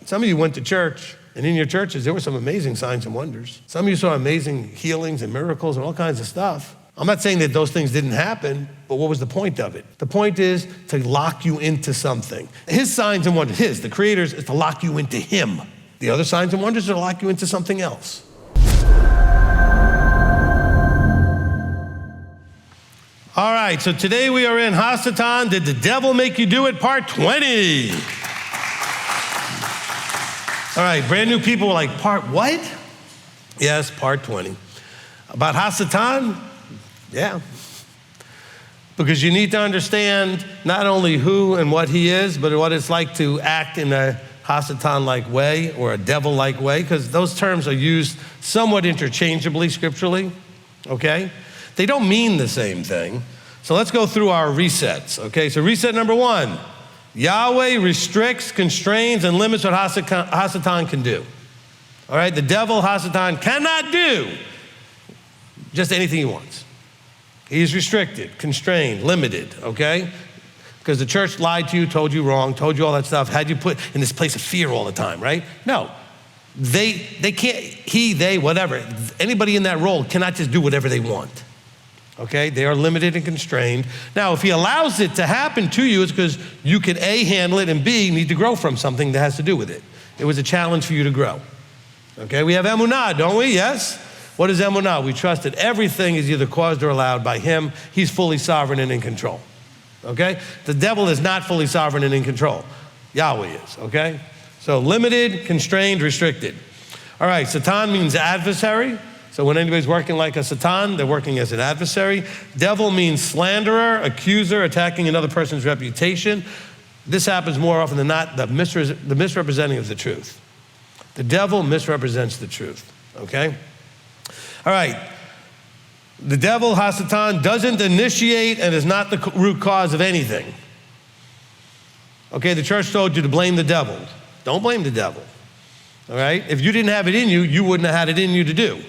Some of you went to church, and in your churches, there were some amazing signs and wonders. Some of you saw amazing healings and miracles and all kinds of stuff. I'm not saying that those things didn't happen, but what was the point of it? The point is to lock you into something. His signs and wonders, the Creator's, is to lock you into him. The other signs and wonders are to lock you into something else. All right, so today we are in HaSatan, Did the Devil Make You Do It, Part 20. All right, brand new people were like, part what? Yes, part 20. About HaSatan? Yeah. Because you need to understand not only who and what he is, but what it's like to act in a HaSatan-like way or a devil-like way, because those terms are used somewhat interchangeably scripturally, okay? They don't mean the same thing. So let's go through our resets, okay? So reset number 1, Yahweh restricts, constrains, and limits what HaSatan can do. All right, the devil, HaSatan, cannot do just anything he wants. He's restricted, constrained, limited, okay? Because the church lied to you, told you wrong, told you all that stuff, had you put in this place of fear all the time, right? No, they can't, they, whatever. Anybody in that role cannot just do whatever they want, okay? They are limited and constrained. Now, if he allows it to happen to you, it's because you can A, handle it, and B, need to grow from something that has to do with it. It was a challenge for you to grow, okay? We have emunah, don't we? Yes? What is emunah? We trust that everything is either caused or allowed by him. He's fully sovereign and in control, okay? The devil is not fully sovereign and in control. Yahweh is, okay? So limited, constrained, restricted. All right, Satan means adversary. So when anybody's working like a Satan, they're working as an adversary. Devil means slanderer, accuser, attacking another person's reputation. This happens more often than not, the misrepresenting of the truth. The devil misrepresents the truth, okay? All right, the devil, HaSatan, doesn't initiate and is not the root cause of anything. Okay, the church told you to blame the devil. Don't blame the devil, all right? If you didn't have it in you, you wouldn't have had it in you to do.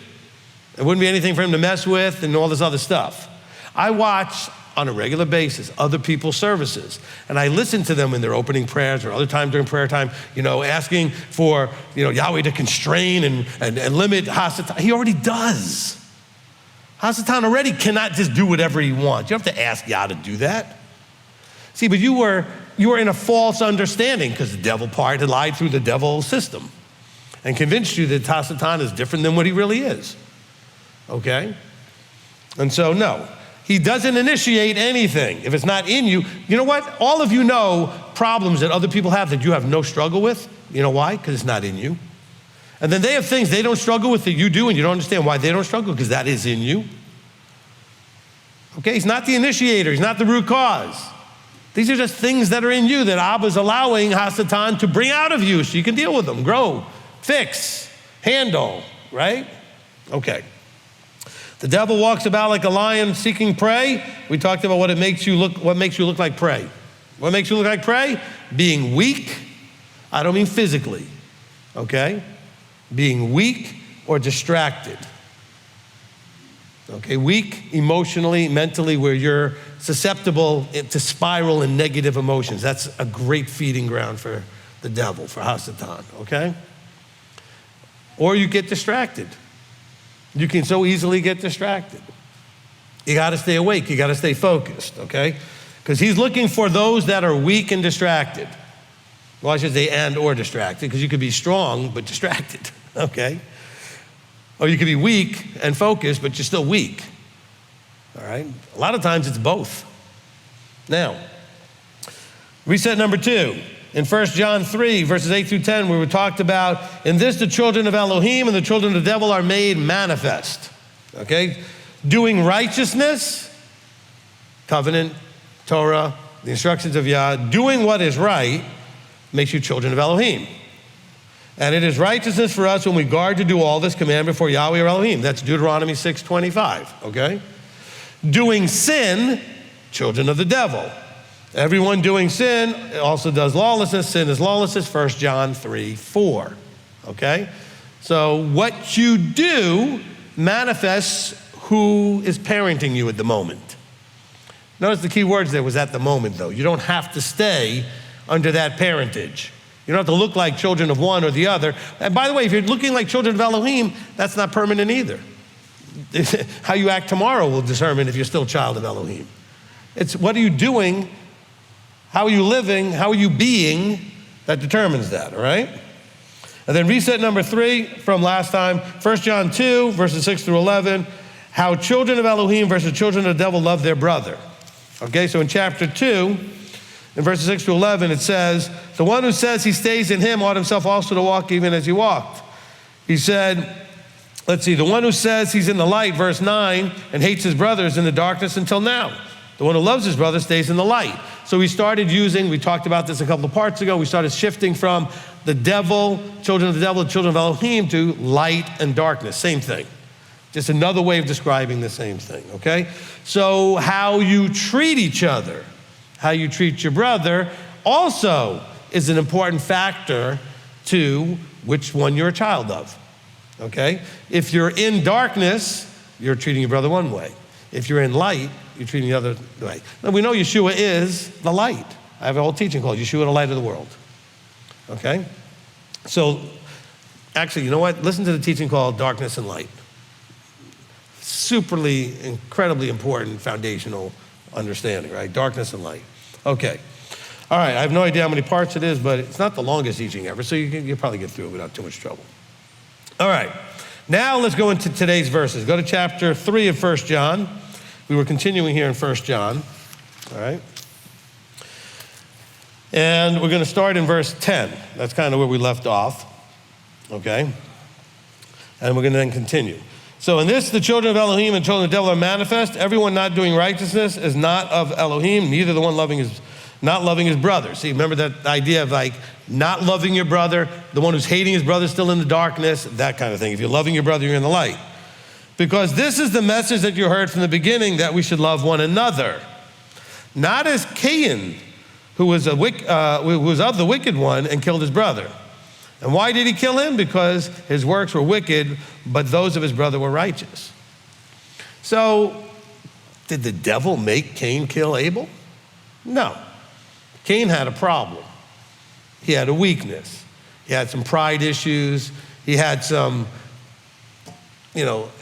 There wouldn't be anything for him to mess with and all this other stuff. I watch on a regular basis other people's services, and I listen to them in their opening prayers or other times during prayer time, asking for, Yahweh to constrain and limit HaSatan. He already does. HaSatan already cannot just do whatever he wants. You don't have to ask Yah to do that. See, but you were in a false understanding because the devil part had lied through the devil system and convinced you that HaSatan is different than what he really is. Okay? And so, no, he doesn't initiate anything. If it's not in you, you know what? All of you know problems that other people have that you have no struggle with. You know why? Because it's not in you. And then they have things they don't struggle with that you do, and you don't understand why they don't struggle, because that is in you. Okay? He's not the initiator. He's not the root cause. These are just things that are in you that Abba's allowing HaSatan to bring out of you so you can deal with them, grow, fix, handle, right? Okay. The devil walks about like a lion seeking prey. We talked about what makes you look like prey. What makes you look like prey? Being weak. I don't mean physically, okay? Being weak or distracted. Okay, weak emotionally, mentally, where you're susceptible to spiral in negative emotions. That's a great feeding ground for the devil, for HaSatan, okay? Or you get distracted. You can so easily get distracted. You gotta stay awake, you gotta stay focused, okay? Because he's looking for those that are weak and distracted. Well, I should say and or distracted, because you could be strong but distracted, okay? Or you could be weak and focused, but you're still weak, all right? A lot of times it's both. Now, reset number 2. In 1 John 3, verses 8 through 10, where we talked about, in this the children of Elohim and the children of the devil are made manifest, okay? Doing righteousness, covenant, Torah, the instructions of Yah, doing what is right makes you children of Elohim. And it is righteousness for us when we guard to do all this command before Yahweh or Elohim. That's Deuteronomy 6:25, okay? Doing sin, children of the devil. Everyone doing sin also does lawlessness. Sin is lawlessness, 1 John 3:4, okay? So what you do manifests who is parenting you at the moment. Notice the key words there was at the moment, though. You don't have to stay under that parentage. You don't have to look like children of one or the other. And by the way, if you're looking like children of Elohim, that's not permanent either. How you act tomorrow will determine if you're still a child of Elohim. It's what are you doing, how are you living, how are you being, that determines that, all right? And then reset number 3 from last time, 1 John 2, verses 6 through 11, how children of Elohim versus children of the devil love their brother. Okay, so in chapter 2, in verses 6 to 11, it says, the one who says he stays in him ought himself also to walk even as he walked. He said, let's see, the one who says he's in the light, verse 9, and hates his brother is in the darkness until now. The one who loves his brother stays in the light. So we started using, we talked about this a couple of parts ago, we started shifting from the devil, children of the devil, children of Elohim, to light and darkness, same thing. Just another way of describing the same thing, okay? So how you treat each other, how you treat your brother also is an important factor to which one you're a child of, okay? If you're in darkness, you're treating your brother one way. If you're in light, you're treating the other way. Now we know Yeshua is the light. I have a whole teaching called Yeshua, the light of the world, okay? So actually, you know what? Listen to the teaching called Darkness and Light. Superly, incredibly important foundational understanding, right? Darkness and light. Okay. All right, I have no idea how many parts it is, but it's not the longest teaching ever, so you'll probably get through it without too much trouble. All right, now let's go into today's verses. Go to chapter 3 of 1 John. We were continuing here in 1 John, all right? And we're going to start in verse 10. That's kind of where we left off, okay? And we're going to then continue. So in this, the children of Elohim and children of the devil are manifest. Everyone not doing righteousness is not of Elohim, neither the one not loving his brother. See, remember that idea of like not loving your brother, the one who's hating his brother is still in the darkness, that kind of thing. If you're loving your brother, you're in the light. Because this is the message that you heard from the beginning, that we should love one another. Not as Cain, who was of the wicked one and killed his brother. And why did he kill him? Because his works were wicked, but those of his brother were righteous. So, did the devil make Cain kill Abel? No. Cain had a problem. He had a weakness. He had some pride issues. He had some,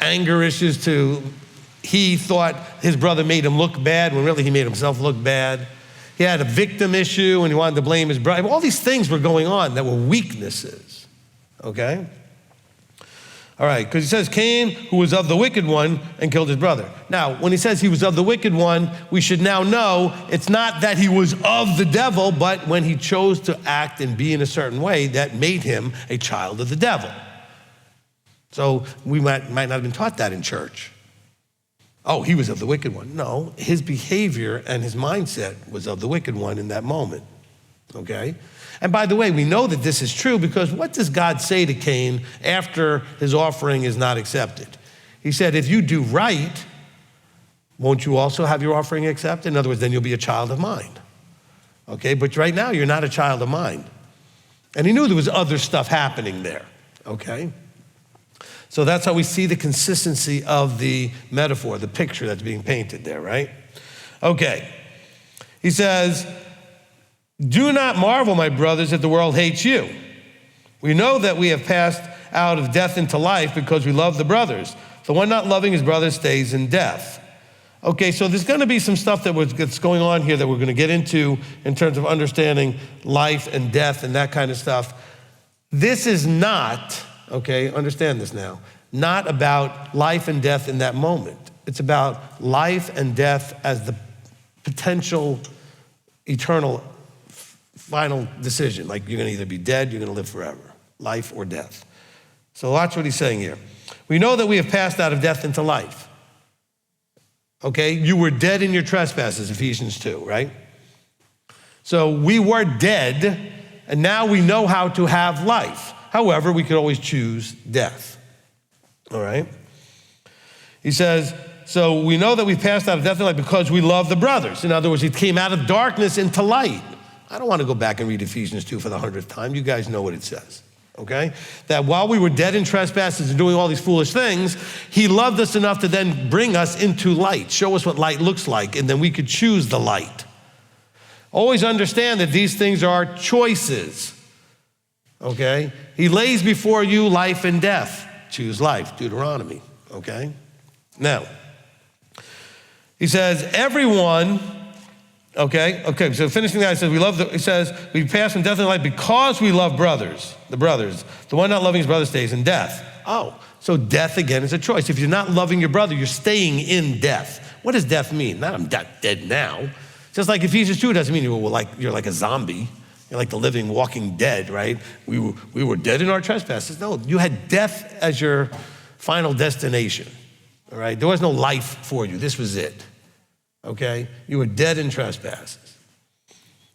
anger issues too. He thought his brother made him look bad when really he made himself look bad. He had a victim issue and he wanted to blame his brother. All these things were going on that were weaknesses, okay? All right, because he says Cain, who was of the wicked one, and killed his brother. Now, when he says he was of the wicked one, we should now know it's not that he was of the devil, but when he chose to act and be in a certain way, that made him a child of the devil. So we might not have been taught that in church. Oh, he was of the wicked one. No, his behavior and his mindset was of the wicked one in that moment, okay? And by the way, we know that this is true because what does God say to Cain after his offering is not accepted? He said, if you do right, won't you also have your offering accepted? In other words, then you'll be a child of mine, okay? But right now, you're not a child of mine. And he knew there was other stuff happening there, okay? So that's how we see the consistency of the metaphor, the picture that's being painted there, right? Okay. He says, do not marvel, my brothers, that the world hates you. We know that we have passed out of death into life because we love the brothers. The one not loving his brother stays in death. Okay, so there's going to be some stuff that's going on here that we're going to get into in terms of understanding life and death and that kind of stuff. This is not, okay, understand this now, not about life and death in that moment. It's about life and death as the potential eternal final decision. Like you're going to either be dead, you're going to live forever, life or death. So watch what he's saying here. We know that we have passed out of death into life. Okay, you were dead in your trespasses, Ephesians 2, right? So we were dead, and now we know how to have life. However, we could always choose death, all right? He says, so we know that we passed out of death into life because we love the brothers. In other words, he came out of darkness into light. I don't want to go back and read Ephesians 2 for the 100th time. You guys know what it says, okay? That while we were dead in trespasses and doing all these foolish things, he loved us enough to then bring us into light, show us what light looks like, and then we could choose the light. Always understand that these things are choices. okay? He lays before you life and death. Choose life, Deuteronomy, okay? Now, he says, everyone, okay, so finishing that, he says, he says, we pass from death to life because we love the brothers. The one not loving his brother stays in death. Oh, so death again is a choice. If you're not loving your brother, you're staying in death. What does death mean? Not I'm dead now. Just like Ephesians 2 doesn't mean you're like a zombie. You're like the living, walking dead, right? We were dead in our trespasses. No, you had death as your final destination, all right? There was no life for you. This was it, okay? You were dead in trespasses.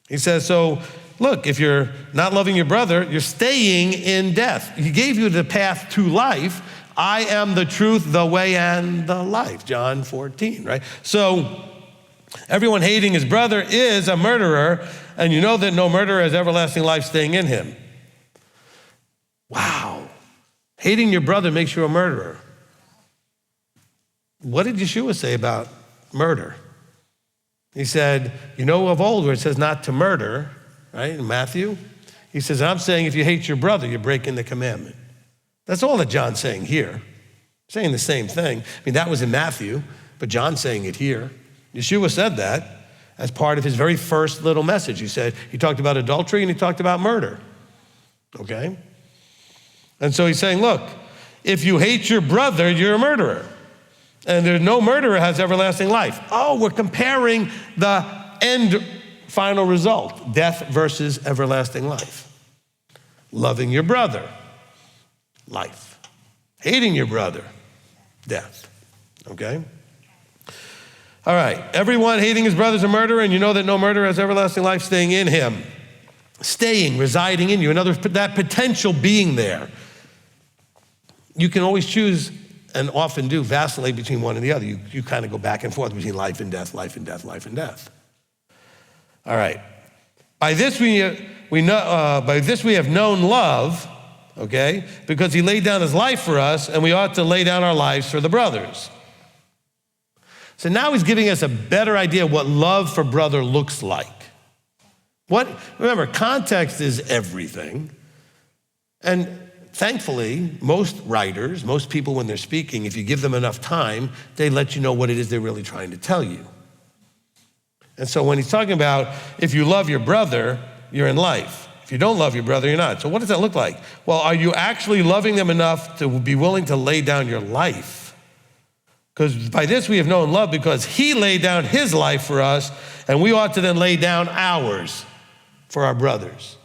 He says, so look, if you're not loving your brother, you're staying in death. He gave you the path to life. I am the truth, the way, and the life, John 14, right? So everyone hating his brother is a murderer, and you know that no murderer has everlasting life staying in him. Wow. Hating your brother makes you a murderer. What did Yeshua say about murder? He said, you know of old where it says not to murder, right, in Matthew? He says, I'm saying if you hate your brother, you're breaking the commandment. That's all that John's saying here. Saying the same thing. I mean, that was in Matthew, but John's saying it here. Yeshua said that as part of his very first little message. He talked about adultery and he talked about murder, okay? And so he's saying, look, if you hate your brother, you're a murderer. And there's no murderer has everlasting life. Oh, we're comparing the end final result, death versus everlasting life. Loving your brother, life. Hating your brother, death, okay? All right, everyone hating his brother is a murderer, and you know that no murderer has everlasting life staying in him. Staying, residing in you. In other words, that potential being there. You can always choose, and often do, vacillate between one and the other. You kind of go back and forth between life and death, life and death, life and death. All right. By this we have known love, okay, because he laid down his life for us, and we ought to lay down our lives for the brothers. So now he's giving us a better idea of what love for brother looks like. Remember, context is everything. And thankfully, most writers, most people when they're speaking, if you give them enough time, they let you know what it is they're really trying to tell you. And so when he's talking about if you love your brother, you're in life. If you don't love your brother, you're not. So what does that look like? Well, are you actually loving them enough to be willing to lay down your life? Because by this we have known love because he laid down his life for us, and we ought to then lay down ours for our brothers.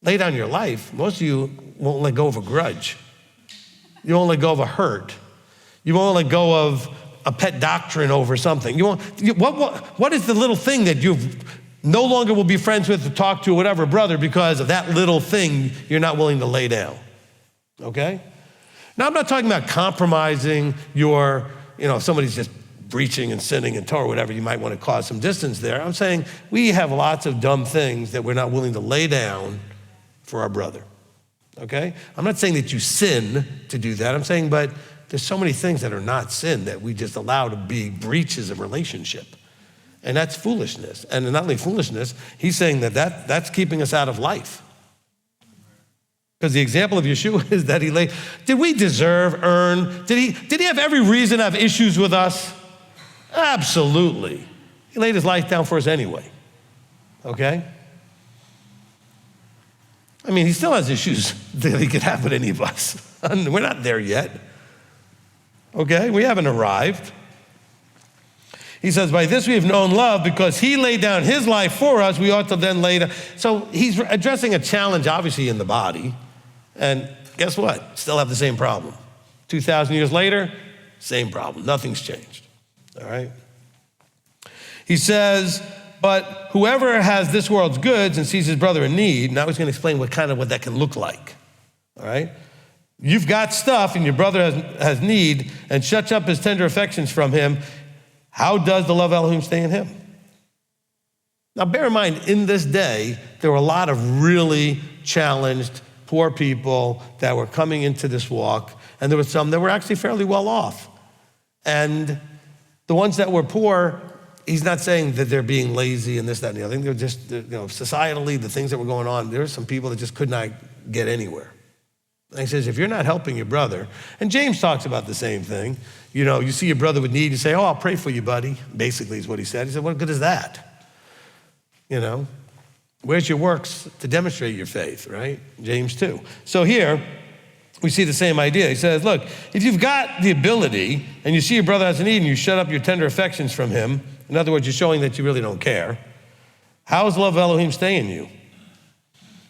Lay down your life. Most of you won't let go of a grudge. You won't let go of a hurt. You won't let go of a pet doctrine over something. What is the little thing that you no longer will be friends with, to talk to, whatever, brother, because of that little thing you're not willing to lay down, okay? Now, I'm not talking about compromising if somebody's just breaching and sinning and Torah, whatever, you might want to cause some distance there. I'm saying we have lots of dumb things that we're not willing to lay down for our brother, okay? I'm not saying that you sin to do that. I'm saying, but there's so many things that are not sin that we just allow to be breaches of relationship. And that's foolishness. And not only foolishness, he's saying that's keeping us out of life. Because the example of Yeshua is that did we deserve, earn, did he have every reason to have issues with us? Absolutely. He laid his life down for us anyway, okay? I mean, he still has issues that he could have with any of us. We're not there yet, okay? We haven't arrived. He says, by this we have known love because he laid down his life for us, we ought to then lay down. So he's addressing a challenge, obviously, in the body. And guess what? Still have the same problem. 2,000 years later, same problem. Nothing's changed, all right? He says, but whoever has this world's goods and sees his brother in need, now he's going to explain what that can look like, all right? You've got stuff and your brother has need and shuts up his tender affections from him. How does the love of Elohim stay in him? Now, bear in mind, in this day, there were a lot of really challenged, poor people that were coming into this walk, and there were some that were actually fairly well off. And the ones that were poor he's not saying that they're being lazy and this, that, and the other. I think they're just, societally, the things that were going on, there were some people that just could not get anywhere. And he says, if you're not helping your brother, and James talks about the same thing. You see your brother with need, you say, oh, I'll pray for you, buddy, basically is what he said. He said, what good is that? Where's your works to demonstrate your faith, right? James 2. So here, we see the same idea. He says, look, if you've got the ability and you see your brother has a need and you shut up your tender affections from him, in other words, you're showing that you really don't care, how does the love of Elohim stay in you?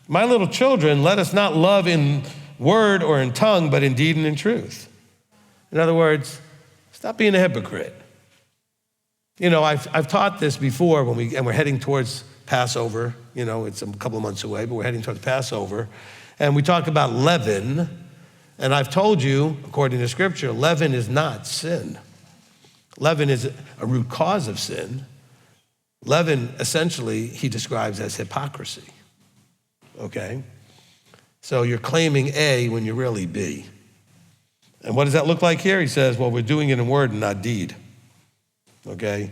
My little children, let us not love in word or in tongue, but in deed and in truth. In other words, stop being a hypocrite. I've taught this before and we're heading towards Passover. It's a couple of months away, but we're heading towards Passover. And we talk about leaven. And I've told you, according to Scripture, leaven is not sin. Leaven is a root cause of sin. Leaven, essentially, he describes as hypocrisy. Okay? So you're claiming A when you're really B. And what does that look like here? He says, well, we're doing it in word and not deed. Okay?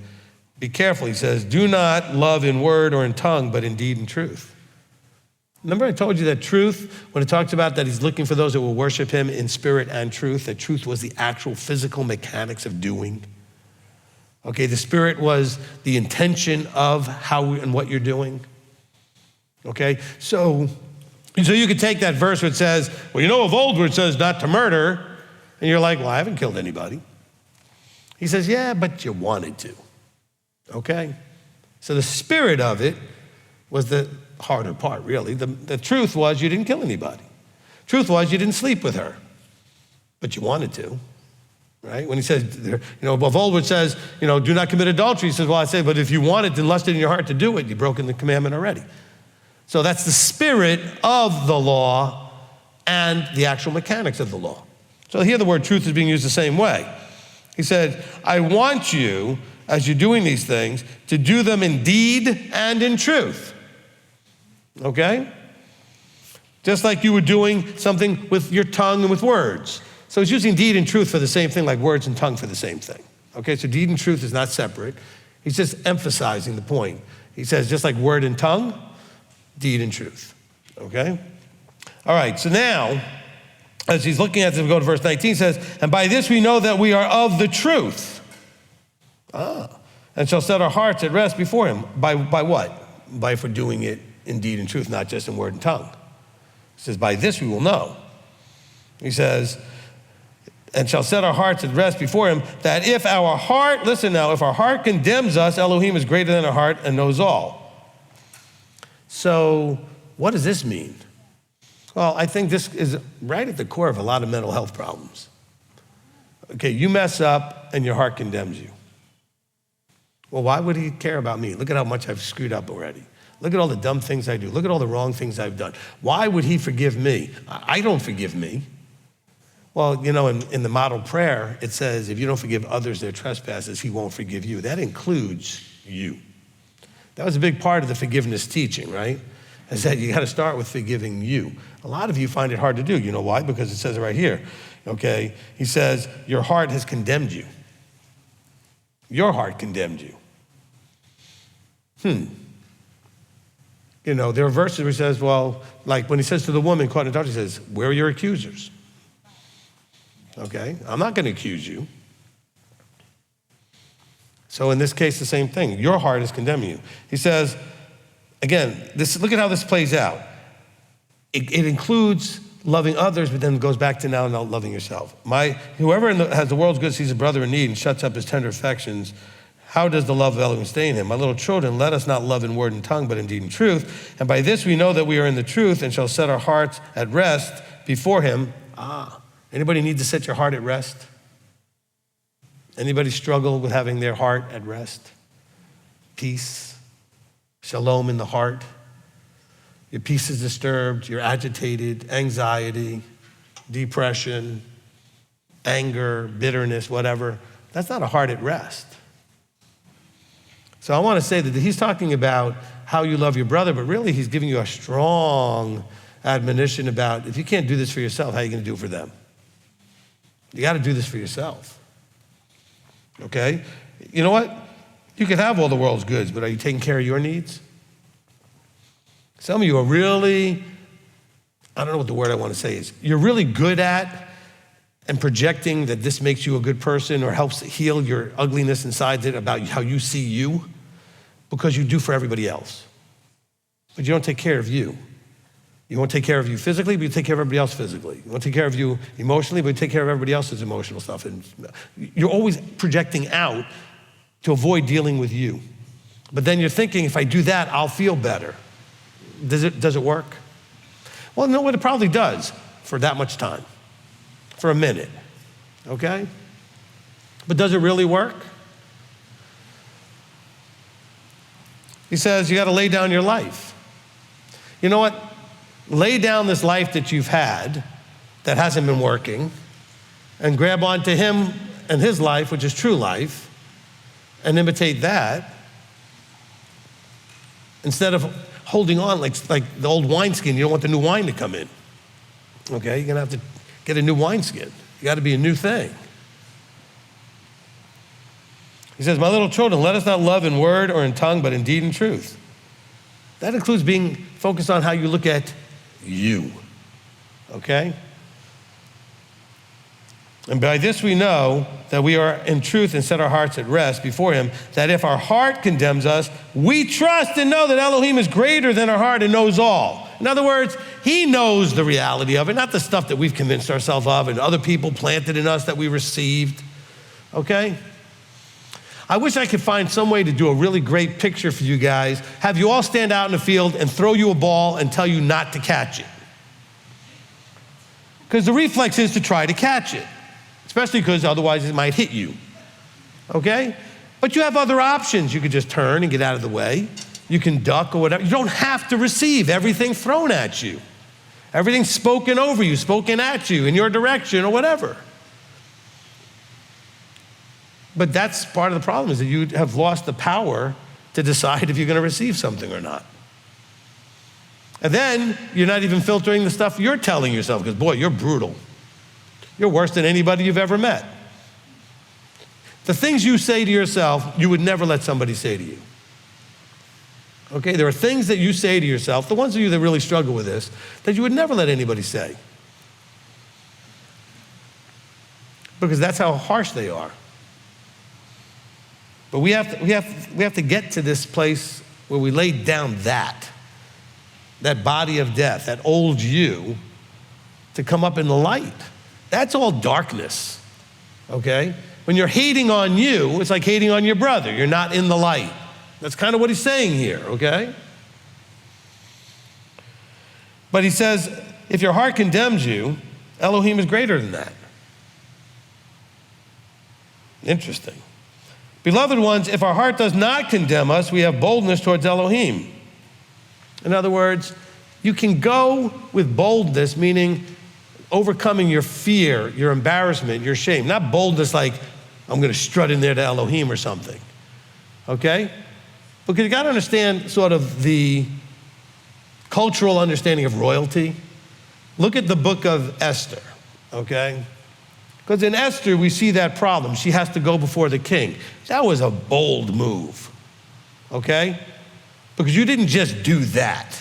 Be careful, he says, do not love in word or in tongue, but in deed and truth. Remember I told you that truth, when it talks about that he's looking for those that will worship him in spirit and truth, that truth was the actual physical mechanics of doing. Okay, the spirit was the intention of how and what you're doing. Okay, so you could take that verse where it says, well, of old where it says not to murder, and you're like, well, I haven't killed anybody. He says, yeah, but you wanted to. Okay, so the spirit of it was the harder part, really. The truth was you didn't kill anybody. Truth was you didn't sleep with her, but you wanted to, right? When he says, above old, it says, do not commit adultery. He says, well, I say, but if you wanted and lusted in your heart to do it, you've broken the commandment already. So that's the spirit of the law and the actual mechanics of the law. So here the word truth is being used the same way. He said, I want you, as you're doing these things, to do them in deed and in truth. Okay? Just like you were doing something with your tongue and with words. So he's using deed and truth for the same thing, like words and tongue for the same thing. Okay, so deed and truth is not separate. He's just emphasizing the point. He says just like word and tongue, deed and truth. Okay? All right, so now, as he's looking at this, we go to verse 19, says, and by this we know that we are of the truth. And shall set our hearts at rest before him. By what? By for doing it in deed and truth, not just in word and tongue. He says, by this we will know. He says, and shall set our hearts at rest before him, that if our heart, listen now, if our heart condemns us, Elohim is greater than our heart and knows all. So what does this mean? Well, I think this is right at the core of a lot of mental health problems. Okay, you mess up and your heart condemns you. Well, why would he care about me? Look at how much I've screwed up already. Look at all the dumb things I do. Look at all the wrong things I've done. Why would he forgive me? I don't forgive me. Well, in the model prayer, it says, if you don't forgive others their trespasses, he won't forgive you. That includes you. That was a big part of the forgiveness teaching, right? Is that you got to start with forgiving you. A lot of you find it hard to do. You know why? Because it says it right here, okay? He says, your heart has condemned you. Your heart condemned you. There are verses where he says, well, like when he says to the woman caught in adultery, he says, where are your accusers? Okay, I'm not going to accuse you. So in this case, the same thing. Your heart is condemning you. He says, again, look at how this plays out. It includes loving others, but then goes back to now not loving yourself. Whoever has the world's good sees a brother in need and shuts up his tender affections. How does the love of Elohim stay in him? My little children, let us not love in word and tongue, but in deed and truth. And by this we know that we are in the truth and shall set our hearts at rest before him. Anybody need to set your heart at rest? Anybody struggle with having their heart at rest? Peace, shalom in the heart. Your peace is disturbed, you're agitated, anxiety, depression, anger, bitterness, whatever. That's not a heart at rest. So I want to say that he's talking about how you love your brother, but really he's giving you a strong admonition about if you can't do this for yourself, how are you going to do it for them? You got to do this for yourself. Okay? You know what? You can have all the world's goods, but are you taking care of your needs? Some of you are really, I don't know what the word I want to say is, you're really good at and projecting that this makes you a good person or helps heal your ugliness inside it about how you see you because you do for everybody else. But you don't take care of you. You won't take care of you physically, but you take care of everybody else physically. You won't take care of you emotionally, but you take care of everybody else's emotional stuff. And you're always projecting out to avoid dealing with you. But then you're thinking, if I do that, I'll feel better. Does it work? Well, no, what it probably does for that much time, for a minute, okay? But does it really work? He says you got to lay down your life. You know what? Lay down this life that you've had that hasn't been working and grab onto him and his life, which is true life, and imitate that instead of holding on like the old wineskin. You don't want the new wine to come in. Okay, you're gonna have to get a new wineskin. You gotta be a new thing. He says, my little children, let us not love in word or in tongue, but in deed and truth. That includes being focused on how you look at you, okay? And by this we know that we are in truth and set our hearts at rest before him, that if our heart condemns us, we trust and know that Elohim is greater than our heart and knows all. In other words, he knows the reality of it, not the stuff that we've convinced ourselves of and other people planted in us that we received, okay? I wish I could find some way to do a really great picture for you guys, have you all stand out in the field and throw you a ball and tell you not to catch it. Because the reflex is to try to catch it, especially because otherwise it might hit you, okay? But you have other options. You could just turn and get out of the way. You can duck or whatever. You don't have to receive everything thrown at you. Everything spoken over you, spoken at you, in your direction or whatever. But that's part of the problem, is that you have lost the power to decide if you're going to receive something or not. And then you're not even filtering the stuff you're telling yourself, because boy, you're brutal. You're worse than anybody you've ever met. The things you say to yourself, you would never let somebody say to you. Okay, there are things that you say to yourself, the ones of you that really struggle with this, that you would never let anybody say. Because that's how harsh they are. But we have to get to this place where we lay down that body of death, that old you, to come up in the light. That's all darkness, okay? When you're hating on you, it's like hating on your brother. You're not in the light. That's kind of what he's saying here, okay? But he says, if your heart condemns you, Elohim is greater than that. Interesting. Beloved ones, if our heart does not condemn us, we have boldness towards Elohim. In other words, you can go with boldness, meaning overcoming your fear, your embarrassment, your shame. Not boldness like, I'm going to strut in there to Elohim or something, okay? Because you got to understand sort of the cultural understanding of royalty. Look at the book of Esther, okay? Because in Esther, we see that problem. She has to go before the king. That was a bold move, okay? Because you didn't just do that.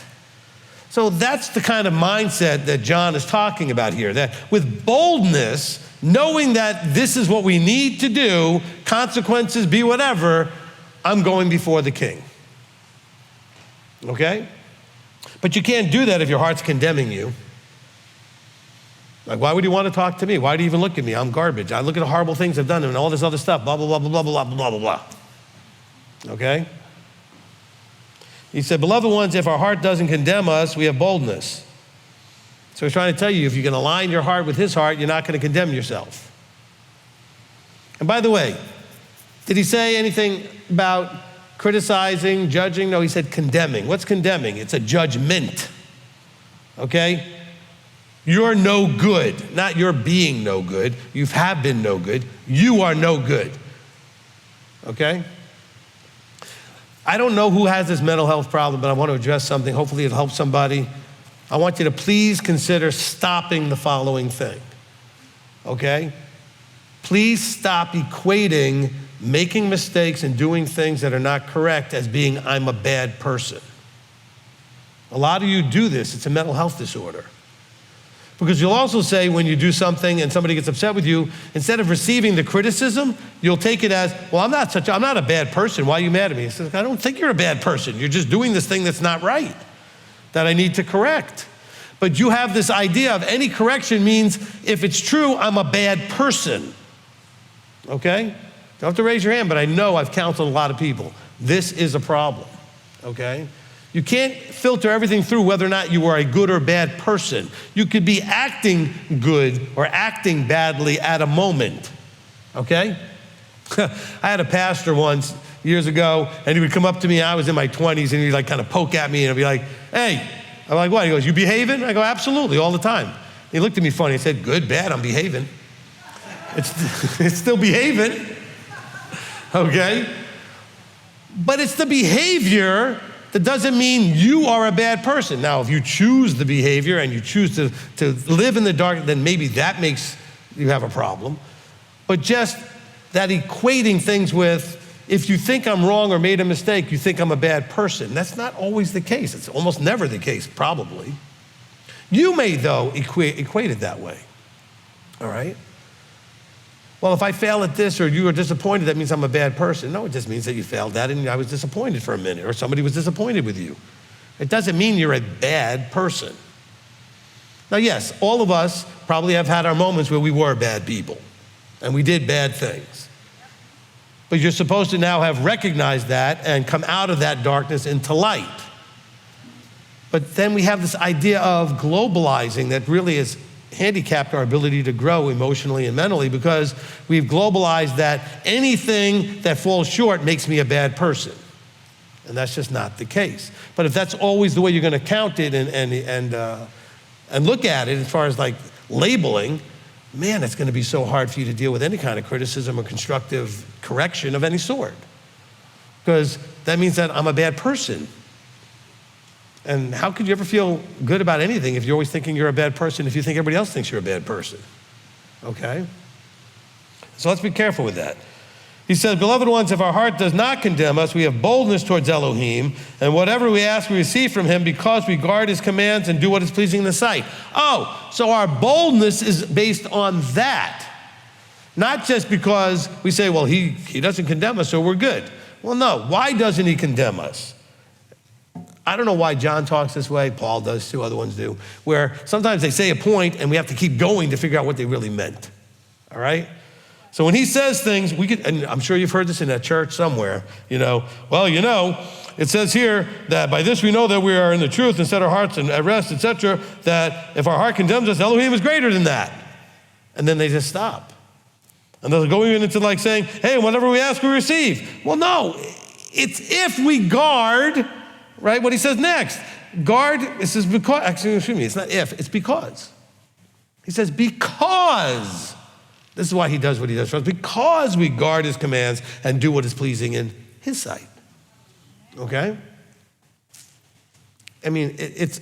So that's the kind of mindset that John is talking about here, that with boldness, knowing that this is what we need to do, consequences be whatever, I'm going before the king, okay? But you can't do that if your heart's condemning you. Like, why would you want to talk to me? Why do you even look at me? I'm garbage. I look at the horrible things I've done and all this other stuff, blah, blah, blah, blah, blah, blah, blah, blah, blah. Okay? He said, beloved ones, if our heart doesn't condemn us, we have boldness. So he's trying to tell you, if you can align your heart with his heart, you're not going to condemn yourself. And by the way, did he say anything about criticizing, judging? No, he said condemning. What's condemning? It's a judgment. Okay? You're no good, not you're being no good. You have been no good. You are no good, okay? I don't know who has this mental health problem, but I want to address something. Hopefully it'll help somebody. I want you to please consider stopping the following thing, okay? Please stop equating making mistakes and doing things that are not correct as being, I'm a bad person. A lot of you do this. It's a mental health disorder. Because you'll also say when you do something and somebody gets upset with you, instead of receiving the criticism, you'll take it as, well, I'm not a bad person. Why are you mad at me? He says, I don't think you're a bad person. You're just doing this thing that's not right, that I need to correct. But you have this idea of any correction means, if it's true, I'm a bad person. Okay? Don't have to raise your hand, but I know I've counseled a lot of people. This is a problem, okay? You can't filter everything through whether or not you are a good or bad person. You could be acting good or acting badly at a moment, okay? I had a pastor once, years ago, and he would come up to me, I was in my 20s, and he'd like kind of poke at me, and I'd be like, hey. I'm like, what? He goes, you behaving? I go, absolutely, all the time. He looked at me funny, he said, good, bad, I'm behaving. It's still behaving, okay? But it's the behavior that doesn't mean you are a bad person. Now, if you choose the behavior and you choose to live in the dark, then maybe that makes you have a problem. But just that equating things with, if you think I'm wrong or made a mistake, you think I'm a bad person. That's not always the case. It's almost never the case, probably. You may, though, equate it that way, all right? Well, if I fail at this or you are disappointed, that means I'm a bad person. No, it just means that you failed that and I was disappointed for a minute, or somebody was disappointed with you. It doesn't mean you're a bad person. Now, yes, all of us probably have had our moments where we were bad people and we did bad things. But you're supposed to now have recognized that and come out of that darkness into light. But then we have this idea of globalizing that really has handicapped our ability to grow emotionally and mentally, because we've globalized that anything that falls short makes me a bad person. And that's just not the case. But if that's always the way you're going to count it and look at it as far as like labeling, man, it's going to be so hard for you to deal with any kind of criticism or constructive correction of any sort. Because that means that I'm a bad person. And how could you ever feel good about anything if you're always thinking you're a bad person, if you think everybody else thinks you're a bad person? Okay? So let's be careful with that. He says, beloved ones, if our heart does not condemn us, we have boldness towards Elohim, and whatever we ask, we receive from him because we guard his commands and do what is pleasing in the sight. Oh, so our boldness is based on that. Not just because we say, well, he doesn't condemn us, so we're good. Well, no. Why doesn't he condemn us? I don't know why John talks this way. Paul does too, other ones do, where sometimes they say a point and we have to keep going to figure out what they really meant, all right? So when he says things, and I'm sure you've heard this in a church somewhere, it says here that by this we know that we are in the truth and set our hearts at rest, etc., that if our heart condemns us, Elohim is greater than that. And then they just stop. And they'll go even into like saying, hey, whatever we ask, we receive. Well, no, it's if we guard, right, what he says next. Guard, it says because, actually, excuse me, it's not if, it's because. He says because. This is why he does what he does for us, because we guard his commands and do what is pleasing in his sight. Okay? I mean, it's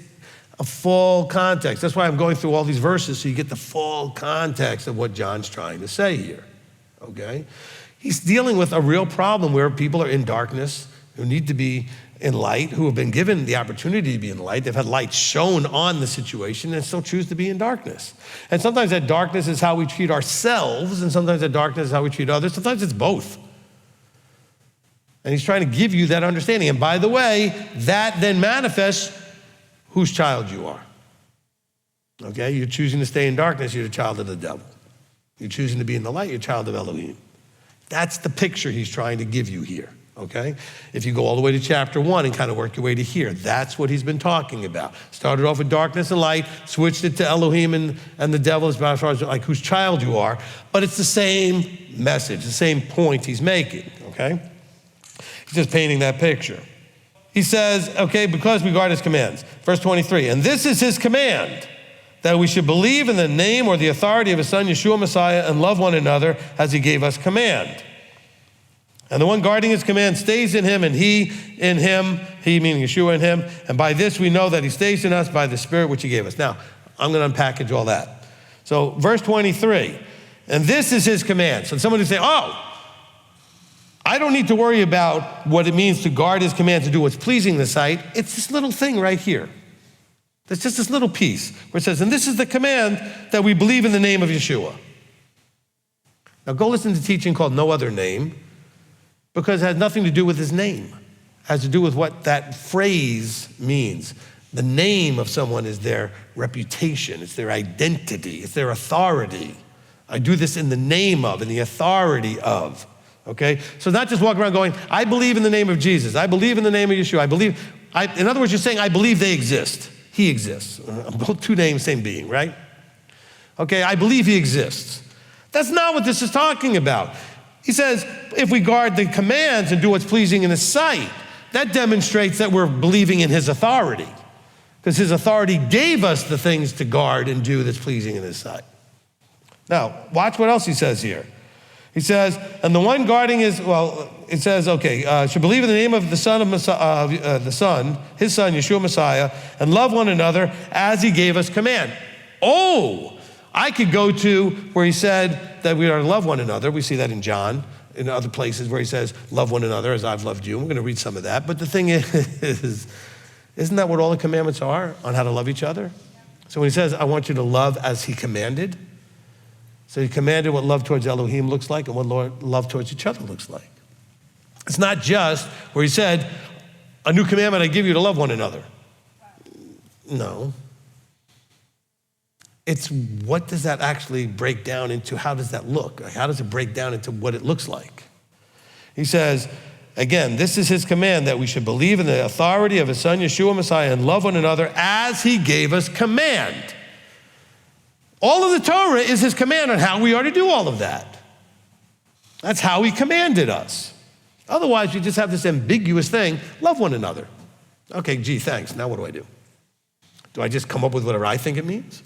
a full context. That's why I'm going through all these verses so you get the full context of what John's trying to say here. Okay? He's dealing with a real problem where people are in darkness who need to be in light, who have been given the opportunity to be in light. They've had light shown on the situation and still choose to be in darkness. And sometimes that darkness is how we treat ourselves, and sometimes that darkness is how we treat others. Sometimes it's both. And he's trying to give you that understanding. And by the way, that then manifests whose child you are. Okay? You're choosing to stay in darkness, you're the child of the devil. You're choosing to be in the light, you're a child of Elohim. That's the picture he's trying to give you here. Okay? If you go all the way to chapter 1 and kind of work your way to here, that's what he's been talking about. Started off with darkness and light, switched it to Elohim and the devil as far as like whose child you are, but it's the same message, the same point he's making, okay? He's just painting that picture. He says, okay, because we guard his commands. Verse 23, and this is his command, that we should believe in the name or the authority of his son, Yeshua Messiah, and love one another as he gave us command. And the one guarding his command stays in him, and he in him, he meaning Yeshua in him. And by this we know that he stays in us by the Spirit which he gave us. Now, I'm going to unpackage all that. So verse 23, and this is his command. So somebody say, oh, I don't need to worry about what it means to guard his command to do what's pleasing in the sight. It's this little thing right here. There's just this little piece where it says, and this is the command that we believe in the name of Yeshua. Now go listen to teaching called No Other Name, because it has nothing to do with his name. It has to do with what that phrase means. The name of someone is their reputation, it's their identity, it's their authority. I do this in the name of, in the authority of, okay? So not just walking around going, I believe in the name of Jesus, I believe in the name of Yeshua, in other words, you're saying, I believe they exist. He exists. Both two names, same being, right? Okay, I believe he exists. That's not what this is talking about. He says, if we guard the commands and do what's pleasing in his sight, that demonstrates that we're believing in his authority, because his authority gave us the things to guard and do that's pleasing in his sight. Now, watch what else he says here. He says, and the one guarding is, it says, should believe in the name of the Son of his Son, Yeshua Messiah, and love one another as he gave us command. Oh, I could go to where he said that we are to love one another. We see that in John, in other places where he says, love one another as I've loved you. We're going to read some of that. But the thing is, isn't that what all the commandments are, on how to love each other? So when he says, I want you to love as he commanded, so he commanded what love towards Elohim looks like and what love towards each other looks like. It's not just where he said, a new commandment I give you to love one another. No. It's what does that actually break down into? How does that look? How does it break down into what it looks like? He says, again, this is his command, that we should believe in the authority of his Son, Yeshua Messiah, and love one another as he gave us command. All of the Torah is his command on how we are to do all of that. That's how he commanded us. Otherwise, you just have this ambiguous thing, love one another. Okay, gee, thanks. Now what do I do? Do I just come up with whatever I think it means?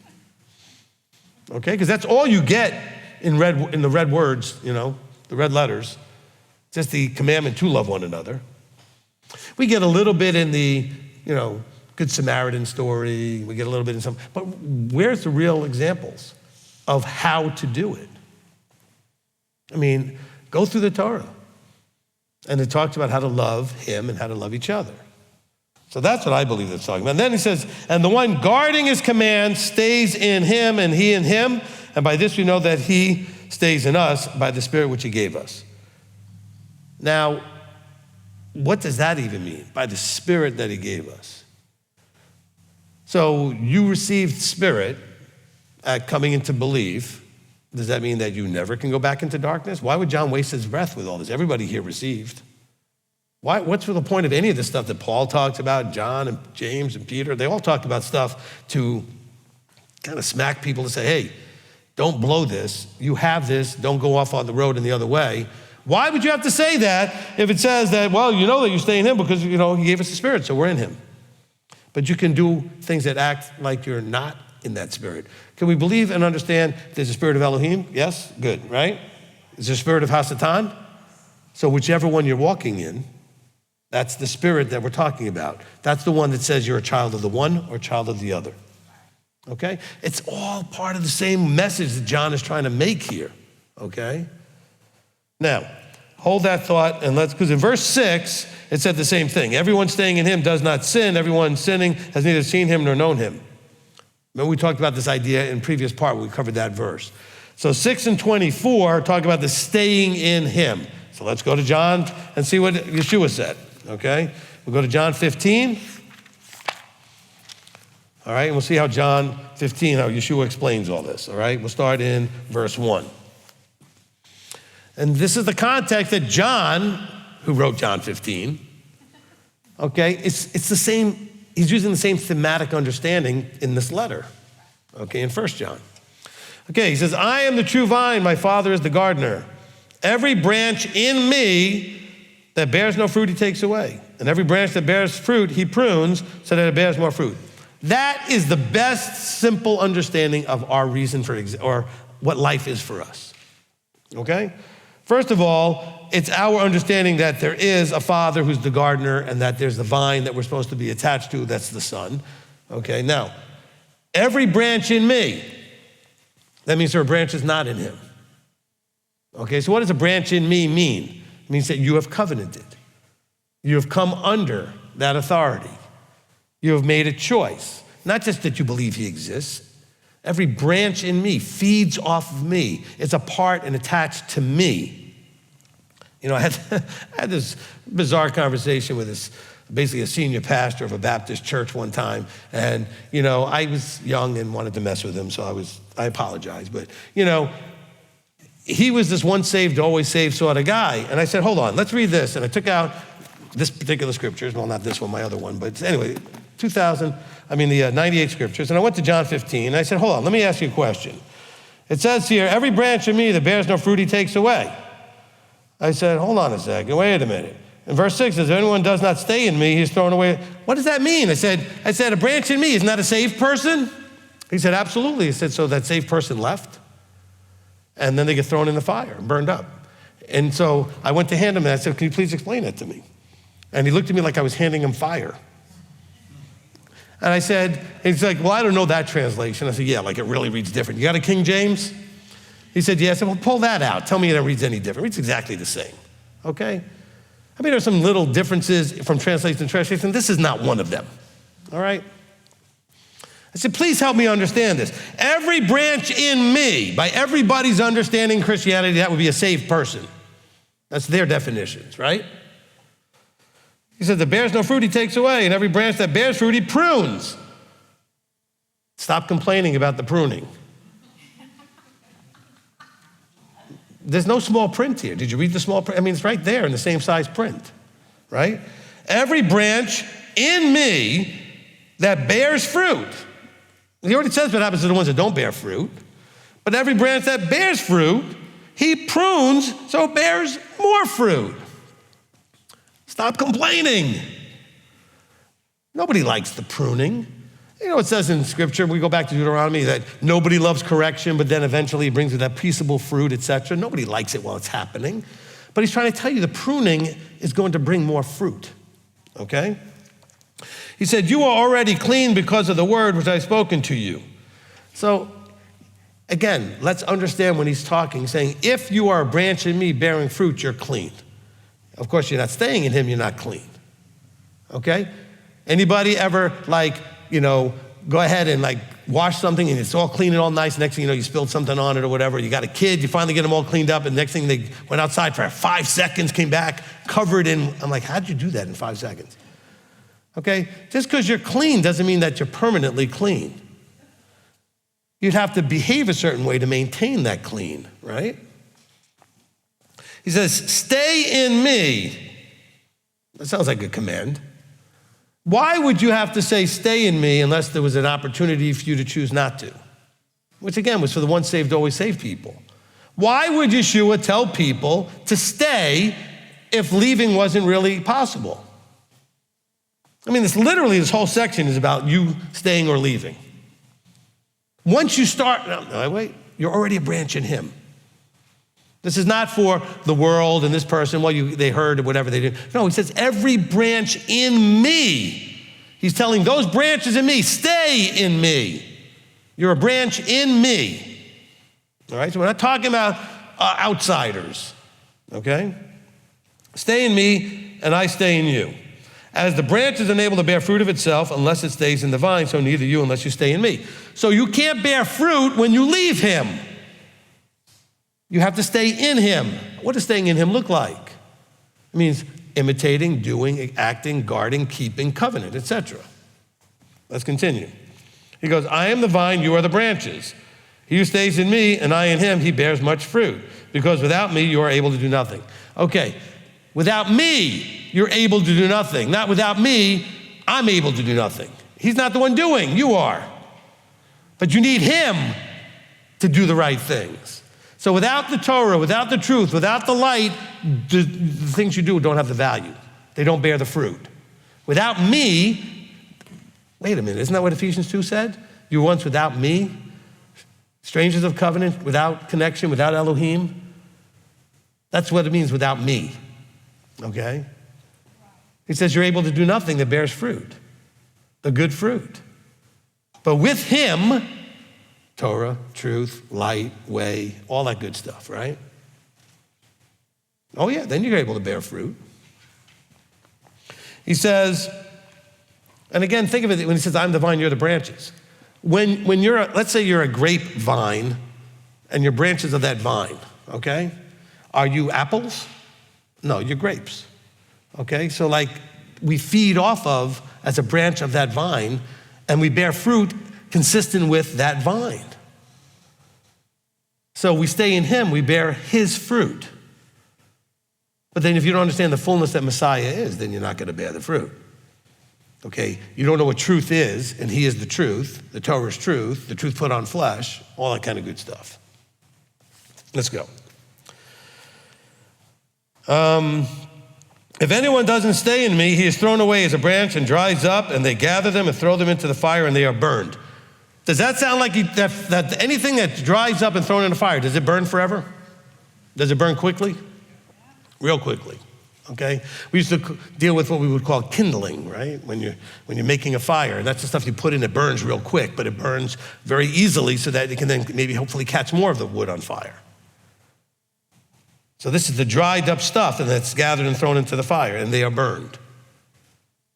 Okay, because that's all you get in the red words, the red letters. Just the commandment to love one another. We get a little bit in the, Good Samaritan story. We get a little bit in some, but where's the real examples of how to do it? I mean, go through the Torah. And it talks about how to love him and how to love each other. So that's what I believe it's talking about. And then he says, and the one guarding his command stays in him and he in him. And by this we know that he stays in us by the Spirit which he gave us. Now, what does that even mean? By the Spirit that he gave us. So you received Spirit at coming into belief. Does that mean that you never can go back into darkness? Why would John waste his breath with all this? Everybody here received. What's the point of any of this stuff that Paul talks about, John and James and Peter? They all talked about stuff to kind of smack people to say, hey, don't blow this. You have this. Don't go off on the road in the other way. Why would you have to say that if it says that, well, you know that you stay in him because, he gave us the Spirit, so we're in him. But you can do things that act like you're not in that Spirit. Can we believe and understand there's a Spirit of Elohim? Yes? Good, right? Is there a Spirit of HaSatan? So whichever one you're walking in, that's the Spirit that we're talking about. That's the one that says you're a child of the one or a child of the other. Okay? It's all part of the same message that John is trying to make here. Okay? Now, hold that thought and because in verse 6, it said the same thing. Everyone staying in him does not sin. Everyone sinning has neither seen him nor known him. Remember we talked about this idea in previous part when we covered that verse. So 6 and 24 talk about the staying in him. So let's go to John and see what Yeshua said, okay? We'll go to John 15. All right, and we'll see how John 15, how Yeshua explains all this, all right? We'll start in verse 1. And this is the context that John, who wrote John 15, okay, it's the same, he's using the same thematic understanding in this letter, okay, in 1 John. Okay, he says, I am the true vine, my Father is the gardener. Every branch in me that bears no fruit, he takes away. And every branch that bears fruit, he prunes so that it bears more fruit. That is the best simple understanding of our reason for, or what life is for us, okay? First of all, it's our understanding that there is a Father who's the gardener and that there's the vine that we're supposed to be attached to, that's the Son. Okay, now, every branch in me, that means there are branches not in him. Okay, so what does a branch in me mean? It means that you have covenanted. You have come under that authority. You have made a choice. Not just that you believe he exists. Every branch in me feeds off of me. It's a part and attached to me. You know, I had this bizarre conversation with basically a senior pastor of a Baptist church one time. And, you know, I was young and wanted to mess with him, so I apologize. But, you know, he was this once saved, always saved sort of guy. And I said, hold on, let's read this. And I took out this particular scriptures. Well, not this one, my other one. But anyway, the 98 scriptures. And I went to John 15. And I said, hold on, let me ask you a question. It says here, every branch in me that bears no fruit, he takes away. I said, hold on a second, wait a minute. And verse 6 says, if anyone does not stay in me, he's thrown away. What does that mean? I said, a branch in me, isn't that a saved person? He said, absolutely. He said, so that saved person left? And then they get thrown in the fire and burned up. And so I went to hand him and I said, can you please explain that to me? And he looked at me like I was handing him fire. And I said, he's like, well, I don't know that translation. I said, yeah, like it really reads different. You got a King James? He said, yeah. I said, well, pull that out. Tell me it reads any different. It reads exactly the same, okay? I mean, there's some little differences from translation to translation. This is not one of them, all right? I said, please help me understand this. Every branch in me, by everybody's understanding Christianity, that would be a saved person. That's their definitions, right? He said, that bears no fruit, he takes away, and every branch that bears fruit, he prunes. Stop complaining about the pruning. There's no small print here. Did you read the small print? I mean, it's right there in the same size print, right? Every branch in me that bears fruit. He already says what happens to the ones that don't bear fruit. But every branch that bears fruit, he prunes so it bears more fruit. Stop complaining. Nobody likes the pruning. You know, it says in Scripture, we go back to Deuteronomy, that nobody loves correction, but then eventually it brings with that peaceable fruit, etc. Nobody likes it while it's happening. But he's trying to tell you the pruning is going to bring more fruit, okay? He said, you are already clean because of the word which I've spoken to you. So, again, let's understand when he's talking, saying, if you are a branch in me bearing fruit, you're clean. Of course, you're not staying in him, you're not clean, okay? Anybody ever, go ahead and wash something and it's all clean and all nice. Next thing you know, you spilled something on it or whatever. You got a kid, you finally get them all cleaned up, and next thing they went outside for 5 seconds, came back, covered in. I'm like, how'd you do that in 5 seconds? Okay, just because you're clean doesn't mean that you're permanently clean. You'd have to behave a certain way to maintain that clean, right? He says, stay in me. That sounds like a command. Why would you have to say stay in me unless there was an opportunity for you to choose not to? Which again was for the once saved, always saved people. Why would Yeshua tell people to stay if leaving wasn't really possible? I mean, this whole section is about you staying or leaving. Once you start, no, wait, you're already a branch in him. This is not for the world and this person, they heard or whatever they did. No, he says, every branch in me. He's telling those branches in me, stay in me. You're a branch in me. All right, so we're not talking about outsiders, okay? Stay in me and I stay in you. As the branch is unable to bear fruit of itself unless it stays in the vine, so neither you unless you stay in me. So you can't bear fruit when you leave him. You have to stay in him. What does staying in him look like? It means imitating, doing, acting, guarding, keeping, covenant, etc. Let's continue. He goes, I am the vine, you are the branches. He who stays in me and I in him, he bears much fruit. Because without me, you are able to do nothing. Okay, without me, you're able to do nothing. Not without me, I'm able to do nothing. He's not the one doing, you are. But you need him to do the right things. So without the Torah, without the truth, without the light, the things you do don't have the value. They don't bear the fruit. Without me, wait a minute, isn't that what Ephesians 2 said? You were once without me, strangers of covenant, without connection, without Elohim. That's what it means without me, okay? He says you're able to do nothing that bears fruit, the good fruit. But with him, Torah, truth, light, way, all that good stuff, right? Oh yeah, then you're able to bear fruit. He says, and again, think of it when he says, I'm the vine, you're the branches. When you're, let's say you're a grapevine and you're branches of that vine, okay? Are you apples? No, you're grapes, okay? So like we feed off of as a branch of that vine and we bear fruit consistent with that vine. So we stay in him, we bear his fruit. But then if you don't understand the fullness that Messiah is, then you're not going to bear the fruit. Okay, you don't know what truth is, and he is the truth. The Torah is truth, the truth put on flesh, all that kind of good stuff. Let's go. If anyone doesn't stay in me, he is thrown away as a branch and dries up, and they gather them and throw them into the fire, and they are burned. Does that sound like that anything that dries up and thrown in the fire, does it burn forever? Does it burn quickly? Real quickly, okay? We used to deal with what we would call kindling, right? When you're making a fire, that's the stuff you put in, it burns real quick, but it burns very easily so that it can then maybe hopefully catch more of the wood on fire. So this is the dried up stuff, and that's gathered and thrown into the fire, and they are burned.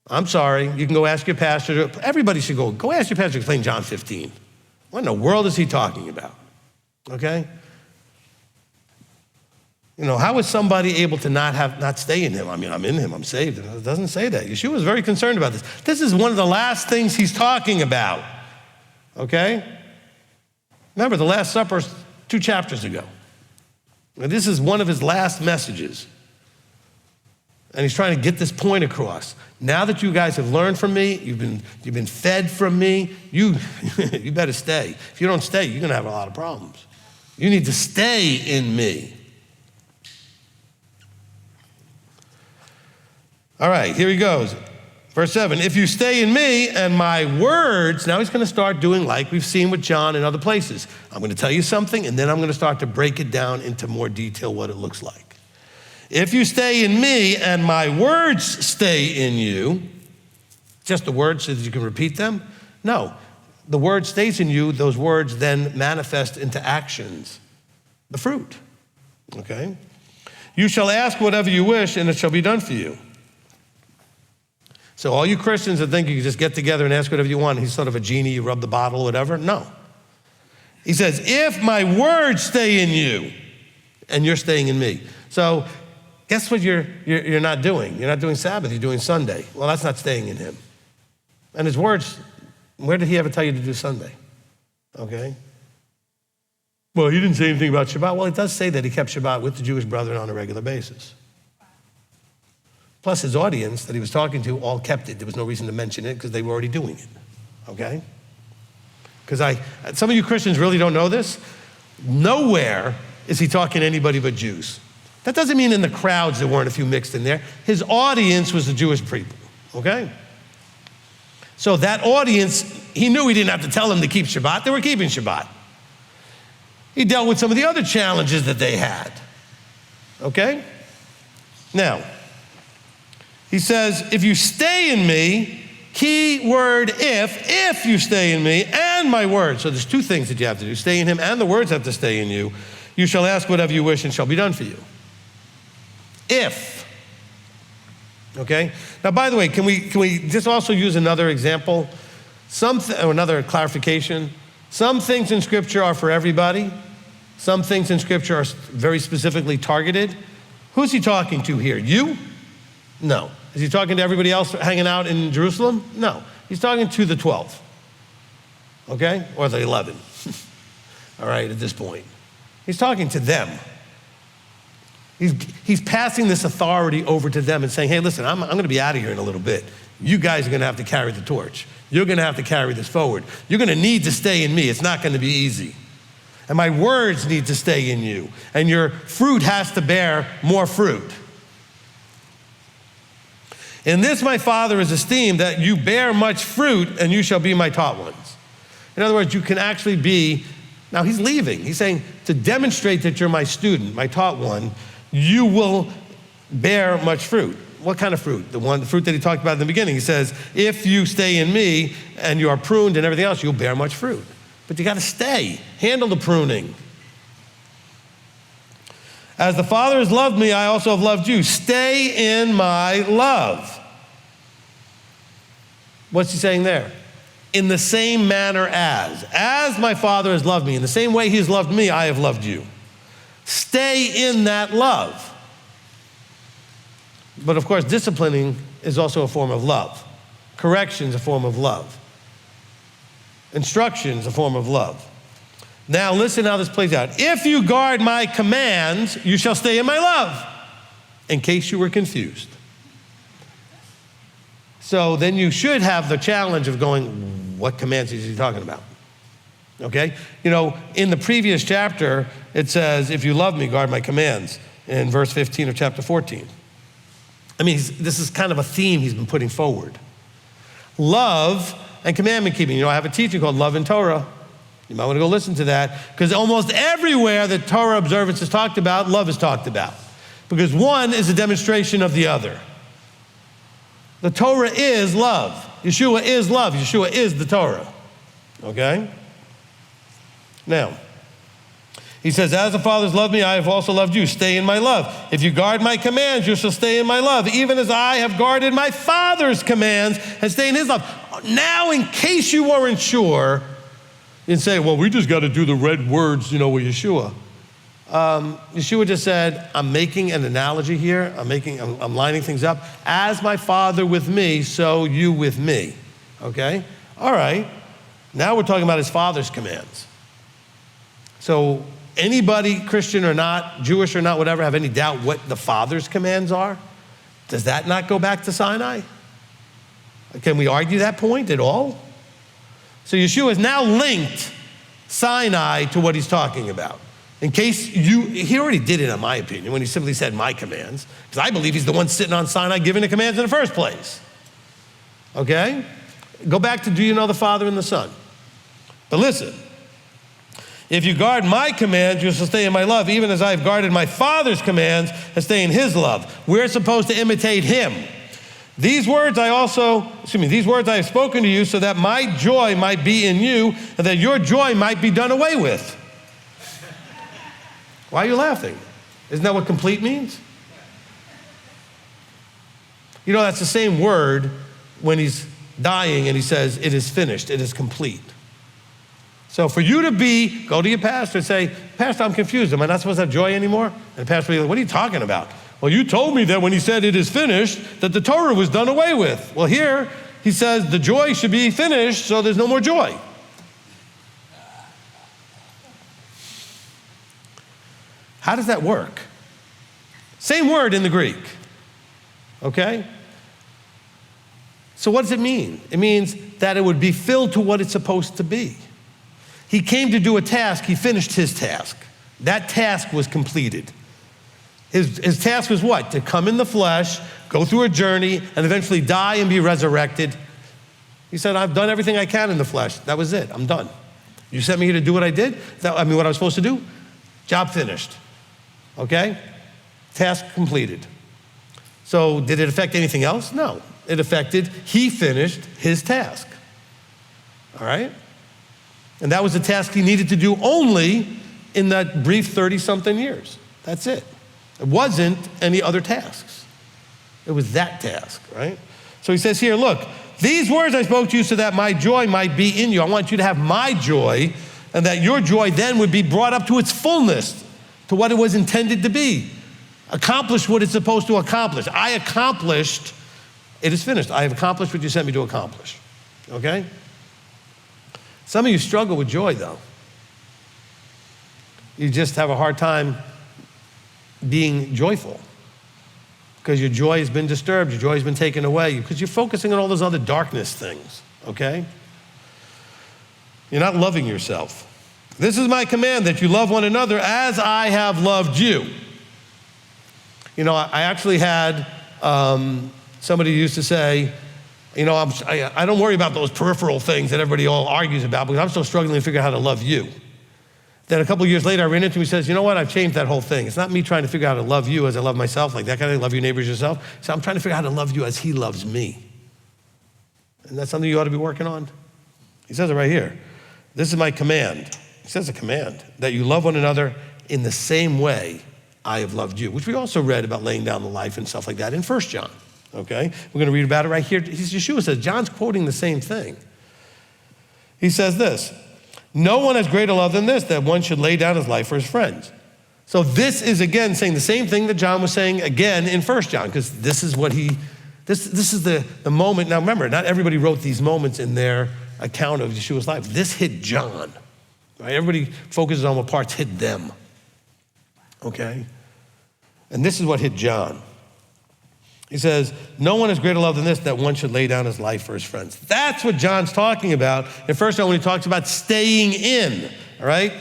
I'm sorry, you can go ask your pastor. Everybody should go ask your pastor to explain John 15. What in the world is he talking about? Okay? You know, how is somebody able to not stay in him? I mean, I'm in him, I'm saved. It doesn't say that. Yeshua was very concerned about this. This is one of the last things he's talking about, okay? Remember, the Last Supper 2 chapters ago. And this is one of his last messages. And he's trying to get this point across. Now that you guys have learned from me, you've been fed from me, you better stay. If you don't stay, you're gonna have a lot of problems. You need to stay in me. All right, here he goes. Verse 7, if you stay in me and my words, now he's going to start doing like we've seen with John and other places. I'm going to tell you something, and then I'm going to start to break it down into more detail what it looks like. If you stay in me and my words stay in you, just the words so that you can repeat them? No, the word stays in you, those words then manifest into actions, the fruit, okay? You shall ask whatever you wish, and it shall be done for you. So all you Christians that think you can just get together and ask whatever you want, he's sort of a genie, you rub the bottle, whatever. No. He says, if my words stay in you and you're staying in me. So guess what you're not doing? You're not doing Sabbath, you're doing Sunday. Well, that's not staying in him. And his words, where did he ever tell you to do Sunday? Okay. Well, he didn't say anything about Shabbat. Well, it does say that he kept Shabbat with the Jewish brethren on a regular basis. Plus his audience that he was talking to all kept it. There was no reason to mention it because they were already doing it, okay? Because some of you Christians really don't know this. Nowhere is he talking to anybody but Jews. That doesn't mean in the crowds there weren't a few mixed in there. His audience was the Jewish people, okay? So that audience, he knew he didn't have to tell them to keep Shabbat. They were keeping Shabbat. He dealt with some of the other challenges that they had, okay? Now, he says, if you stay in me, key word if you stay in me and my word. So there's 2 things that you have to do. Stay in him and the words have to stay in you. You shall ask whatever you wish and shall be done for you. If. Okay? Now, by the way, can we just also use another example? Or another clarification. Some things in Scripture are for everybody. Some things in Scripture are very specifically targeted. Who's he talking to here? You? No. Is he talking to everybody else hanging out in Jerusalem? No. He's talking to the 12, okay? Or the 11, all right, at this point. He's talking to them. He's passing this authority over to them and saying, hey, listen, I'm going to be out of here in a little bit. You guys are going to have to carry the torch. You're going to have to carry this forward. You're going to need to stay in me. It's not going to be easy. And my words need to stay in you. And your fruit has to bear more fruit. In this my Father is esteemed, that you bear much fruit, and you shall be my taught ones. In other words, you can actually be, now he's leaving. He's saying, to demonstrate that you're my student, my taught one, you will bear much fruit. What kind of fruit? The fruit that he talked about in the beginning. He says, if you stay in me, and you are pruned and everything else, you'll bear much fruit. But you got to stay. Handle the pruning. As the Father has loved me, I also have loved you. Stay in my love. What's he saying there? In the same manner as my Father has loved me, in the same way he has loved me, I have loved you. Stay in that love. But of course, disciplining is also a form of love. Correction is a form of love. Instruction is a form of love. Now listen how this plays out. If you guard my commands, you shall stay in my love, in case you were confused. So then you should have the challenge of going, what commands is he talking about? Okay? You know, in the previous chapter, it says, if you love me, guard my commands, in verse 15 of chapter 14. I mean, this is kind of a theme he's been putting forward. Love and commandment keeping. You know, I have a teaching called Love and Torah. You might want to go listen to that, because almost everywhere that Torah observance is talked about, love is talked about. Because one is a demonstration of the other. The Torah is love. Yeshua is love. Yeshua is the Torah. Okay? Now, he says, as the Father has loved me, I have also loved you. Stay in my love. If you guard my commands, you shall stay in my love, even as I have guarded my Father's commands and stay in his love. Now, in case you weren't sure, and say, well, we just got to do the red words, with Yeshua. Yeshua just said, I'm making an analogy here. I'm lining things up. As my Father with me, so you with me. Okay? All right. Now we're talking about his Father's commands. So anybody, Christian or not, Jewish or not, whatever, have any doubt what the Father's commands are? Does that not go back to Sinai? Can we argue that point at all? So Yeshua has now linked Sinai to what he's talking about. In case he already did it in my opinion when he simply said my commands, because I believe he's the one sitting on Sinai giving the commands in the first place. Okay? Go back to, do you know the Father and the Son? But listen, if you guard my commands, you shall stay in my love, even as I have guarded my Father's commands and stay in his love. We're supposed to imitate him. These words I have spoken to you so that my joy might be in you and that your joy might be done away with. Why are you laughing? Isn't that what complete means? You know, that's the same word when he's dying and he says, it is finished, it is complete. So for you to go to your pastor and say, Pastor, I'm confused. Am I not supposed to have joy anymore? And the pastor will be like, what are you talking about? Well, you told me that when he said it is finished, that the Torah was done away with. Well, here he says the joy should be finished, so there's no more joy. How does that work? Same word in the Greek, okay? So what does it mean? It means that it would be filled to what it's supposed to be. He came to do a task, he finished his task. That task was completed. His task was what? To come in the flesh, go through a journey, and eventually die and be resurrected. He said, I've done everything I can in the flesh. That was it, I'm done. You sent me here to do what I did? What I was supposed to do? Job finished, okay? Task completed. So did it affect anything else? No, it affected, he finished his task, all right? And that was the task he needed to do only in that brief 30-something years. That's it. It wasn't any other tasks. It was that task, right? So he says here, look, these words I spoke to you so that my joy might be in you. I want you to have my joy, and that your joy then would be brought up to its fullness, to what it was intended to be. Accomplish what it's supposed to accomplish. I accomplished, it is finished. I have accomplished what you sent me to accomplish, okay? Some of you struggle with joy, though. You just have a hard time being joyful because your joy has been disturbed, your joy has been taken away because you're focusing on all those other darkness things, okay? You're not loving yourself. This is my command, that you love one another as I have loved you. You know, I actually had somebody used to say, you know, I don't worry about those peripheral things that everybody all argues about because I'm still struggling to figure out how to love you. Then a couple of years later, I ran into him, he says, you know what, I've changed that whole thing. It's not me trying to figure out how to love you as I love myself, like that kind of love your neighbors yourself. So I'm trying to figure out how to love you as he loves me. And that's something you ought to be working on. He says it right here. This is my command. He says a command, that you love one another in the same way I have loved you, which we also read about laying down the life and stuff like that in 1 John, okay? We're gonna read about it right here. Yeshua says, John's quoting the same thing. He says this, no one has greater love than this, that one should lay down his life for his friends. So this is, again, saying the same thing that John was saying again in 1 John, because this is what this is the moment. Now remember, not everybody wrote these moments in their account of Yeshua's life. This hit John, right? Everybody focuses on what parts hit them, okay? And this is what hit John. He says, no one has greater love than this, that one should lay down his life for his friends. That's what John's talking about in 1 John when he talks about staying in, all right?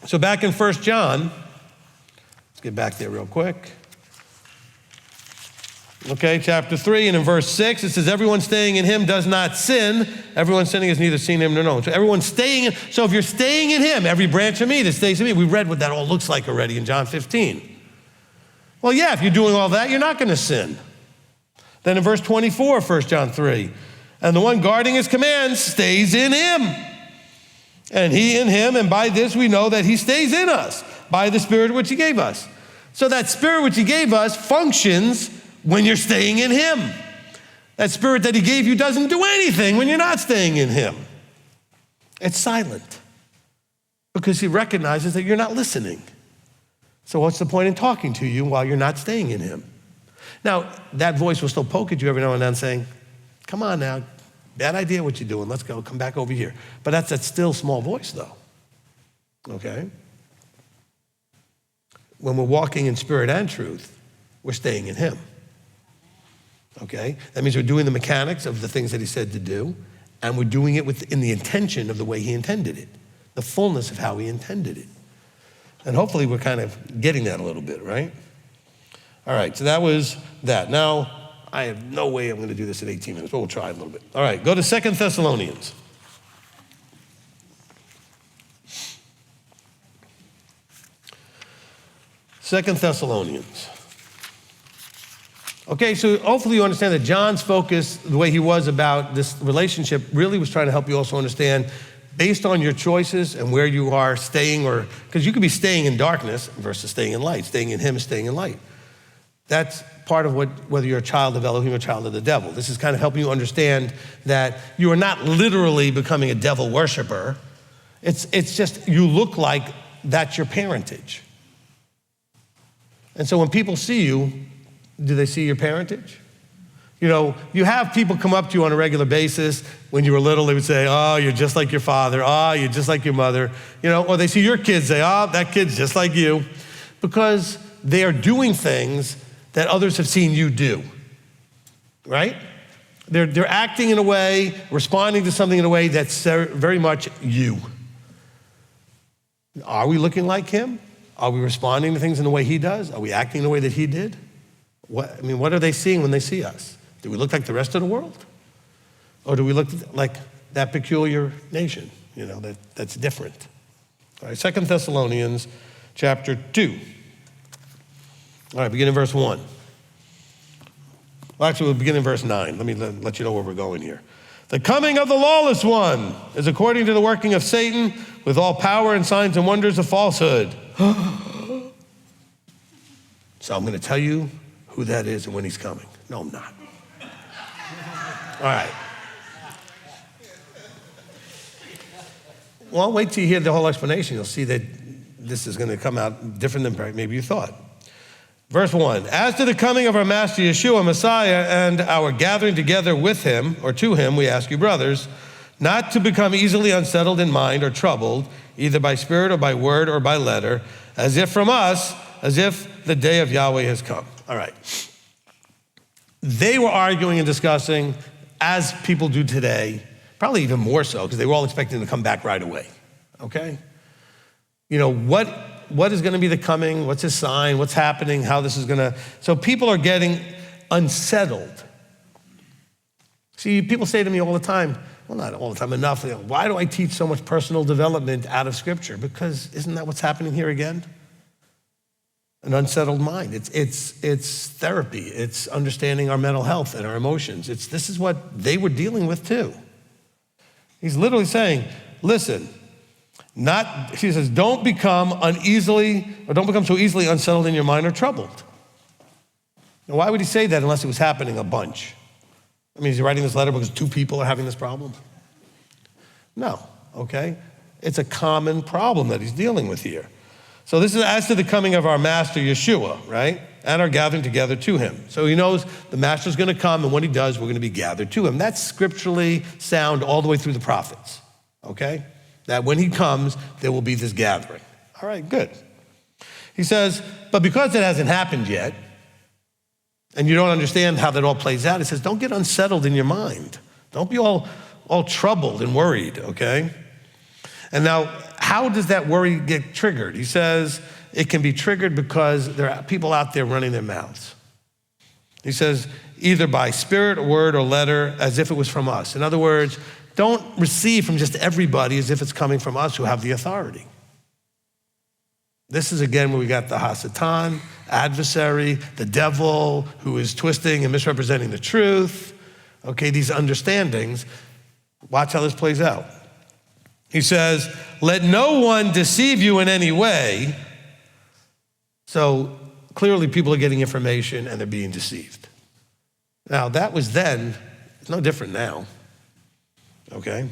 So back in 1 John, let's get back there real quick. Okay, chapter 3, and in verse 6, it says, everyone staying in him does not sin. Everyone sinning has neither seen him nor known. So everyone's staying in, so if you're staying in him, every branch of me that stays in me, we read what that all looks like already in John 15. Well, yeah, if you're doing all that, you're not gonna sin. Then in verse 24, 1 John 3, and the one guarding his commands stays in him, and he in him, and by this we know that he stays in us, by the Spirit which he gave us. So that Spirit which he gave us functions when you're staying in him. That Spirit that he gave you doesn't do anything when you're not staying in him. It's silent because he recognizes that you're not listening. So what's the point in talking to you while you're not staying in him? Now, that voice will still poke at you every now and then saying, come on now, bad idea what you're doing, let's go, come back over here. But that's that still small voice though, okay? When we're walking in spirit and truth, we're staying in him. Okay? That means we're doing the mechanics of the things that he said to do, and we're doing it within the intention of the way he intended it, the fullness of how he intended it. And hopefully we're kind of getting that a little bit, right? All right, so that was that. Now, I have no way I'm gonna do this in 18 minutes, but we'll try a little bit. All right, go to 2 Thessalonians. Second Thessalonians. Okay, so hopefully you understand that John's focus, the way he was about this relationship, really was trying to help you also understand, based on your choices and where you are staying, or because you could be staying in darkness versus staying in light. Staying in him is staying in light. That's part of whether you're a child of Elohim or a child of the devil. This is kind of helping you understand that you are not literally becoming a devil worshiper. It's just you look like that's your parentage. And so when people see you, do they see your parentage? You know, you have people come up to you on a regular basis. When you were little, they would say, oh, you're just like your father. Oh, you're just like your mother. You know, or they see your kids say, oh, that kid's just like you. Because they are doing things that others have seen you do, right? They're acting in a way, responding to something in a way that's very much you. Are we looking like him? Are we responding to things in the way he does? Are we acting the way that he did? What are they seeing when they see us? Do we look like the rest of the world? Or do we look like that peculiar nation, you know, that's different? All right, 2 Thessalonians chapter 2. All right, begin in verse 1. Well, actually, we'll begin in verse 9. Let me let you know where we're going here. The coming of the lawless one is according to the working of Satan with all power and signs and wonders of falsehood. So I'm going to tell you who that is and when he's coming. No, I'm not. All right. Well, wait till you hear the whole explanation. You'll see that this is going to come out different than maybe you thought. Verse 1, as to the coming of our Master Yeshua, Messiah, and our gathering together with him, or to him, we ask you, brothers, not to become easily unsettled in mind or troubled, either by spirit or by word or by letter, as if from us, as if the day of Yahweh has come. All right. They were arguing and discussing, as people do today, probably even more so, because they were all expecting to come back right away, okay? You know, what is gonna be the coming? What's his sign? What's happening? How this is gonna... So people are getting unsettled. See, people say to me all the time, well, not all the time, enough, you know, why do I teach so much personal development out of Scripture? Because isn't that what's happening here again? An unsettled mind. It's therapy. It's understanding our mental health and our emotions. This is what they were dealing with too. He's literally saying, listen, He says, don't become so easily unsettled in your mind or troubled. Now, why would he say that unless it was happening a bunch? I mean, is he writing this letter because 2 people are having this problem? No, okay? It's a common problem that he's dealing with here. So this is as to the coming of our master, Yeshua, right? And our gathering together to him. So he knows the master's gonna come, and when he does, we're gonna be gathered to him. That's scripturally sound all the way through the prophets, okay? That when he comes, there will be this gathering. All right, good. He says, but because it hasn't happened yet, and you don't understand how that all plays out, he says, don't get unsettled in your mind. Don't be all troubled and worried, okay? And now, how does that worry get triggered? He says it can be triggered because there are people out there running their mouths. He says, either by spirit, or word, or letter, as if it was from us. In other words, don't receive from just everybody as if it's coming from us who have the authority. This is again where we got the HaSatan, adversary, the devil who is twisting and misrepresenting the truth. Okay, these understandings. Watch how this plays out. He says, let no one deceive you in any way. So clearly people are getting information and they're being deceived. Now that was then, it's no different now, okay?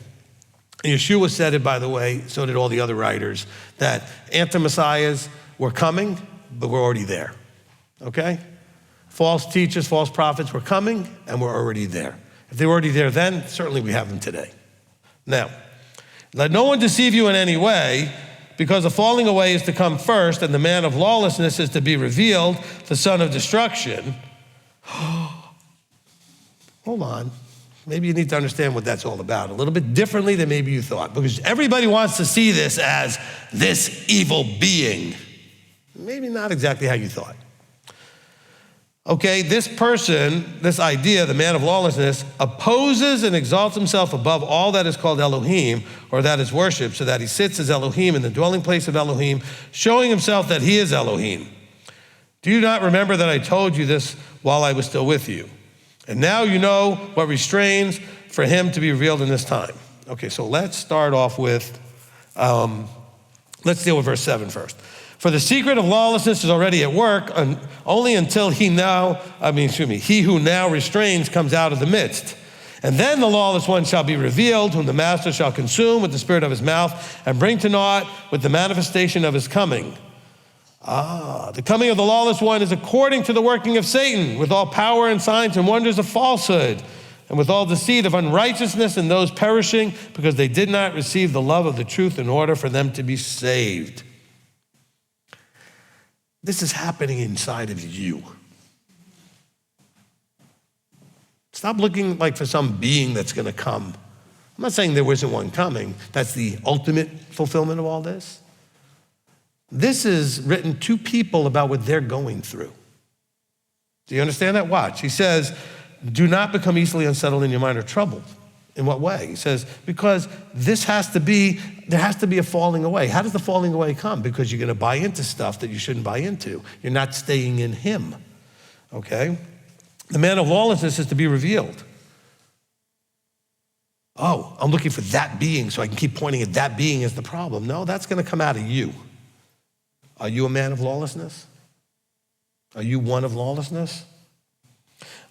And Yeshua said it, by the way, so did all the other writers, that anti-messiahs were coming, but we're already there, okay? False teachers, false prophets were coming, and we're already there. If they were already there then, certainly we have them today. Now, let no one deceive you in any way, because the falling away is to come first, and the man of lawlessness is to be revealed, the son of destruction. Hold on. Maybe you need to understand what that's all about a little bit differently than maybe you thought, because everybody wants to see this as this evil being. Maybe not exactly how you thought. Okay, this person, this idea, the man of lawlessness, opposes and exalts himself above all that is called Elohim, or that is worship, so that he sits as Elohim in the dwelling place of Elohim, showing himself that he is Elohim. Do you not remember that I told you this while I was still with you? And now you know what restrains for him to be revealed in this time. Okay, so let's start off with, let's deal with verse 7 first. For the secret of lawlessness is already at work, only until he who now restrains comes out of the midst. And then the lawless one shall be revealed, whom the master shall consume with the spirit of his mouth and bring to naught with the manifestation of his coming. The coming of the lawless one is according to the working of Satan, with all power and signs and wonders of falsehood, and with all deceit of unrighteousness in those perishing, because they did not receive the love of the truth in order for them to be saved. This is happening inside of you. Stop looking like for some being that's going to come. I'm not saying there isn't one coming. That's the ultimate fulfillment of all this. This is written to people about what they're going through. Do you understand that? Watch. He says, do not become easily unsettled in your mind or troubled. In what way? He says, because there has to be a falling away. How does the falling away come? Because you're going to buy into stuff that you shouldn't buy into. You're not staying in him, okay? The man of lawlessness is to be revealed. Oh, I'm looking for that being so I can keep pointing at that being as the problem. No, that's going to come out of you. Are you a man of lawlessness? Are you one of lawlessness?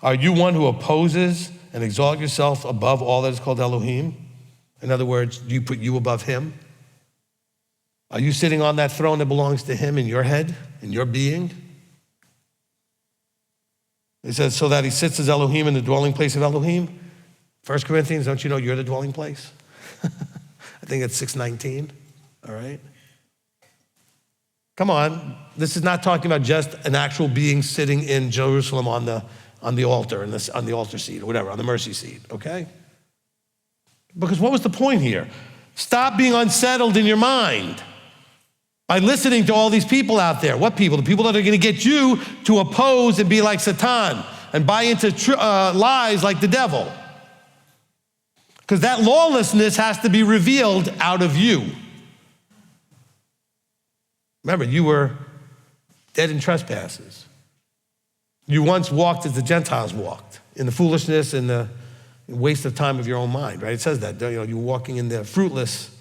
Are you one who opposes and exalt yourself above all that is called Elohim? In other words, do you put you above him? Are you sitting on that throne that belongs to him in your head, in your being? It says, so that he sits as Elohim in the dwelling place of Elohim. 1 Corinthians, don't you know you're the dwelling place? I think it's 6:19, all right? Come on, this is not talking about just an actual being sitting in Jerusalem on the altar, on the altar seat or whatever, on the mercy seat, okay? Because what was the point here? Stop being unsettled in your mind by listening to all these people out there. What people? The people that are going to get you to oppose and be like Satan and buy into lies like the devil. Because that lawlessness has to be revealed out of you. Remember, you were dead in trespasses. You once walked as the Gentiles walked, in the foolishness and the waste of time of your own mind, right? It says that, you're walking in the fruitless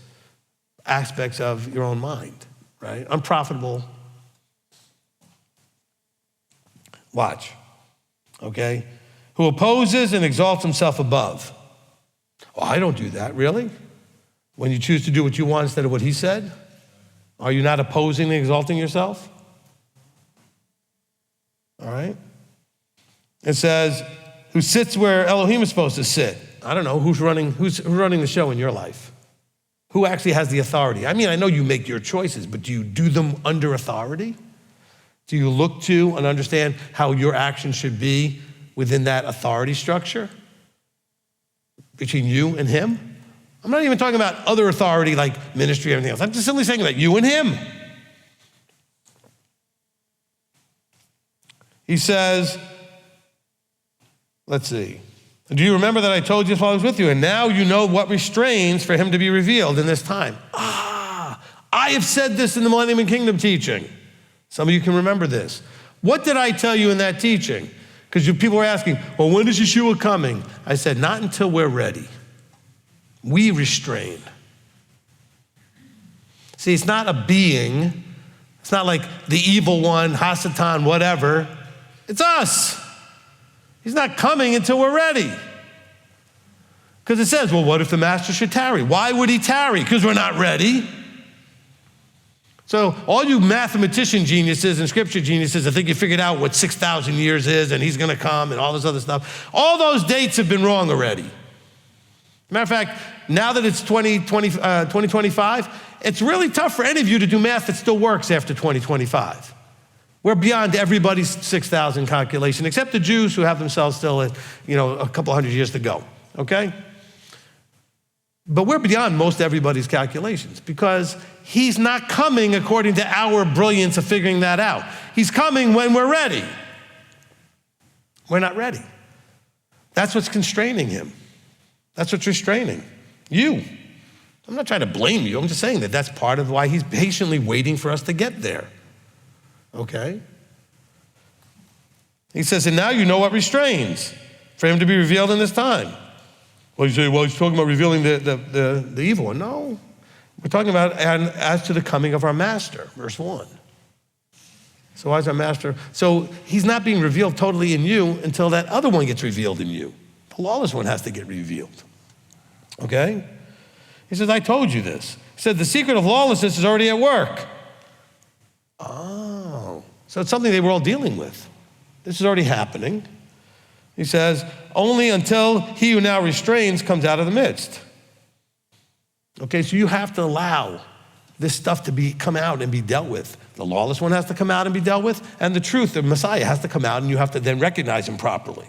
aspects of your own mind, right? Unprofitable. Watch, okay? Who opposes and exalts himself above. Oh, I don't do that, really? When you choose to do what you want instead of what he said? Are you not opposing and exalting yourself? All right? It says, who sits where Elohim is supposed to sit. I don't know, who's running the show in your life? Who actually has the authority? I mean, I know you make your choices, but do you do them under authority? Do you look to and understand how your actions should be within that authority structure between you and him? I'm not even talking about other authority like ministry or anything else. I'm just simply saying about you and him. He says, let's see. Do you remember that I told you while I was with you? And now you know what restrains for him to be revealed in this time. I have said this in the Millennium and Kingdom teaching. Some of you can remember this. What did I tell you in that teaching? Because people were asking, well, when is Yeshua coming? I said, not until we're ready. We restrain. See, it's not a being. It's not like the evil one, HaSatan, whatever. It's us. He's not coming until we're ready. Because it says, well, what if the master should tarry? Why would he tarry? Because we're not ready. So all you mathematician geniuses and scripture geniuses that think you figured out what 6,000 years is and he's going to come and all this other stuff, all those dates have been wrong already. Matter of fact, now that it's 2025, it's really tough for any of you to do math that still works after 2025. We're beyond everybody's 6,000 calculation, except the Jews who have themselves still at, a couple hundred years to go, okay? But we're beyond most everybody's calculations because he's not coming according to our brilliance of figuring that out. He's coming when we're ready. We're not ready. That's what's constraining him. That's what's restraining you. I'm not trying to blame you. I'm just saying that that's part of why he's patiently waiting for us to get there. Okay? He says, and now you know what restrains for him to be revealed in this time. Well, you say, well, he's talking about revealing the evil one. No, we're talking about as to the coming of our master, verse 1. So why is our master? So he's not being revealed totally in you until that other one gets revealed in you. The lawless one has to get revealed. Okay? He says, I told you this. He said, the secret of lawlessness is already at work. Oh, so it's something they were all dealing with. This is already happening. He says, only until he who now restrains comes out of the midst. Okay, so you have to allow this stuff to come out and be dealt with. The lawless one has to come out and be dealt with, and the truth, the Messiah, has to come out, and you have to then recognize him properly.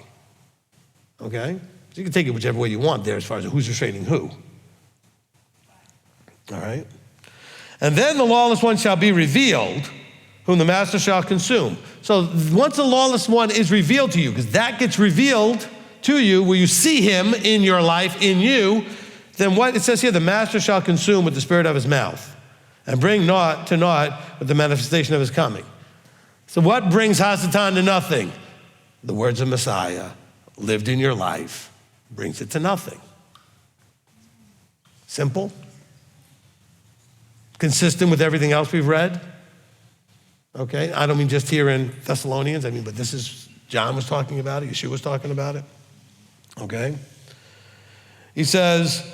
Okay? So you can take it whichever way you want there as far as who's restraining who. All right? And then the lawless one shall be revealed, whom the master shall consume. So once the lawless one is revealed to you, because that gets revealed to you, where you see him in your life, in you, then what it says here, the master shall consume with the spirit of his mouth and bring naught to naught with the manifestation of his coming. So what brings HaSatan to nothing? The words of Messiah lived in your life brings it to nothing. Simple. Consistent with everything else we've read. Okay, I don't mean just here in Thessalonians, but this is, John was talking about it, Yeshua was talking about it. Okay? He says,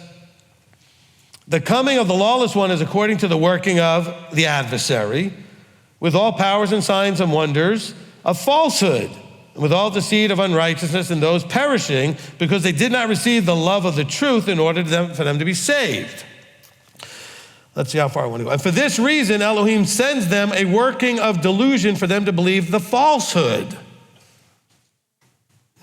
the coming of the lawless one is according to the working of the adversary, with all powers and signs and wonders of falsehood, and with all deceit of unrighteousness, and those perishing because they did not receive the love of the truth in order for them to be saved. Let's see how far I want to go. And for this reason, Elohim sends them a working of delusion for them to believe the falsehood.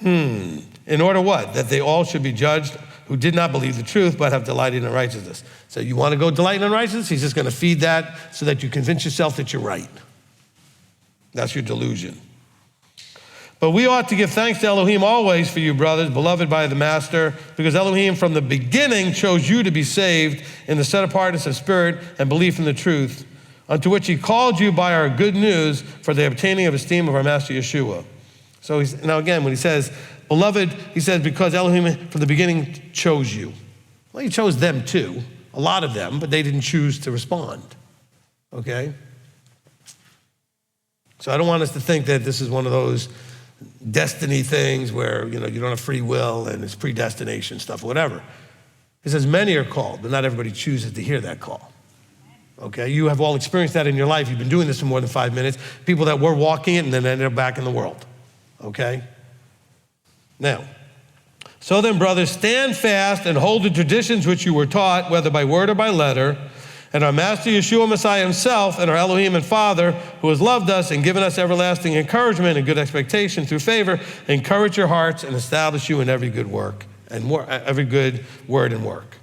In order what? That they all should be judged who did not believe the truth but have delighted in righteousness. So you want to go delight in righteousness? He's just going to feed that so that you convince yourself that you're right. That's your delusion. But we ought to give thanks to Elohim always for you, brothers, beloved by the Master, because Elohim from the beginning chose you to be saved in the set-apartness of spirit and belief in the truth, unto which he called you by our good news for the obtaining of esteem of our Master Yeshua. So now again, when he says, beloved, he says, because Elohim from the beginning chose you. Well, he chose them too, a lot of them, but they didn't choose to respond, okay? So I don't want us to think that this is one of those destiny things where, you don't have free will and it's predestination stuff, whatever. It says many are called, but not everybody chooses to hear that call. Okay, you have all experienced that in your life. You've been doing this for more than 5 minutes. People that were walking it and then ended up back in the world. Okay? Now, so then, brothers, stand fast and hold the traditions which you were taught, whether by word or by letter. And our Master Yeshua Messiah himself and our Elohim and Father, who has loved us and given us everlasting encouragement and good expectation through favor, encourage your hearts and establish you in every good work and every good word and work.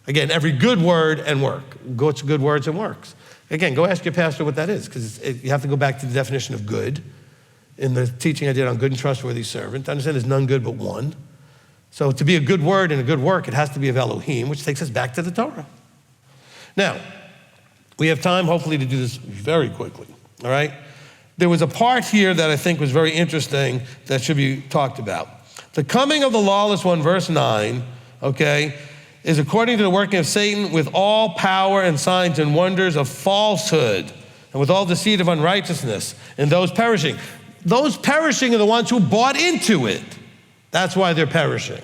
Again, every good word and work. Go to good words and works. Again, go ask your pastor what that is, because you have to go back to the definition of good. In the teaching I did on good and trustworthy servant, to understand there's none good but one. So to be a good word and a good work, it has to be of Elohim, which takes us back to the Torah. Now, we have time, hopefully, to do this very quickly, all right? There was a part here that I think was very interesting that should be talked about. The coming of the lawless one, verse 9, okay, is according to the working of Satan with all power and signs and wonders of falsehood and with all deceit of unrighteousness in those perishing. Those perishing are the ones who bought into it. That's why they're perishing,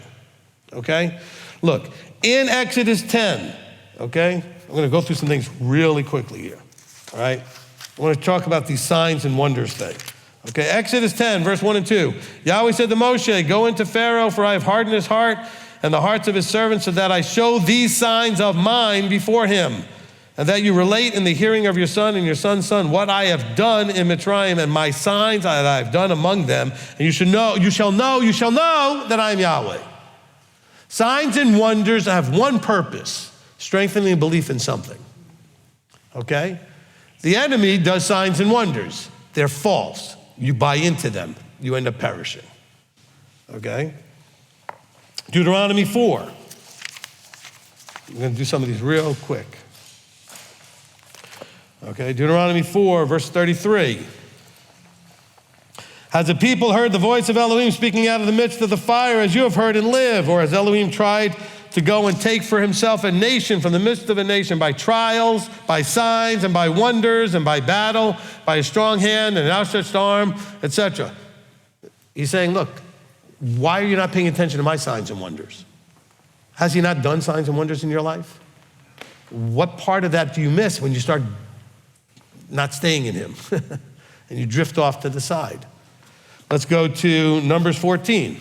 okay? Look, in Exodus 10, okay? I'm going to go through some things really quickly here, all right? I want to talk about these signs and wonders thing. Okay, Exodus 10, verse 1 and 2. Yahweh said to Moshe, go into Pharaoh, for I have hardened his heart and the hearts of his servants, so that I show these signs of mine before him, and that you relate in the hearing of your son and your son's son what I have done in Mitzrayim, and my signs that I have done among them. And you shall know that I am Yahweh. Signs and wonders have one purpose: strengthening belief in something. Okay? The enemy does signs and wonders. They're false. You buy into them, you end up perishing. Okay? Deuteronomy 4. I'm going to do some of these real quick. Okay, Deuteronomy 4, verse 33. Has the people heard the voice of Elohim speaking out of the midst of the fire, as you have heard and live? Or has Elohim tried to go and take for himself a nation from the midst of a nation by trials, by signs, and by wonders, and by battle, by a strong hand and an outstretched arm, etc.? He's saying, look, why are you not paying attention to my signs and wonders? Has he not done signs and wonders in your life? What part of that do you miss when you start not staying in him and you drift off to the side? Let's go to Numbers 14.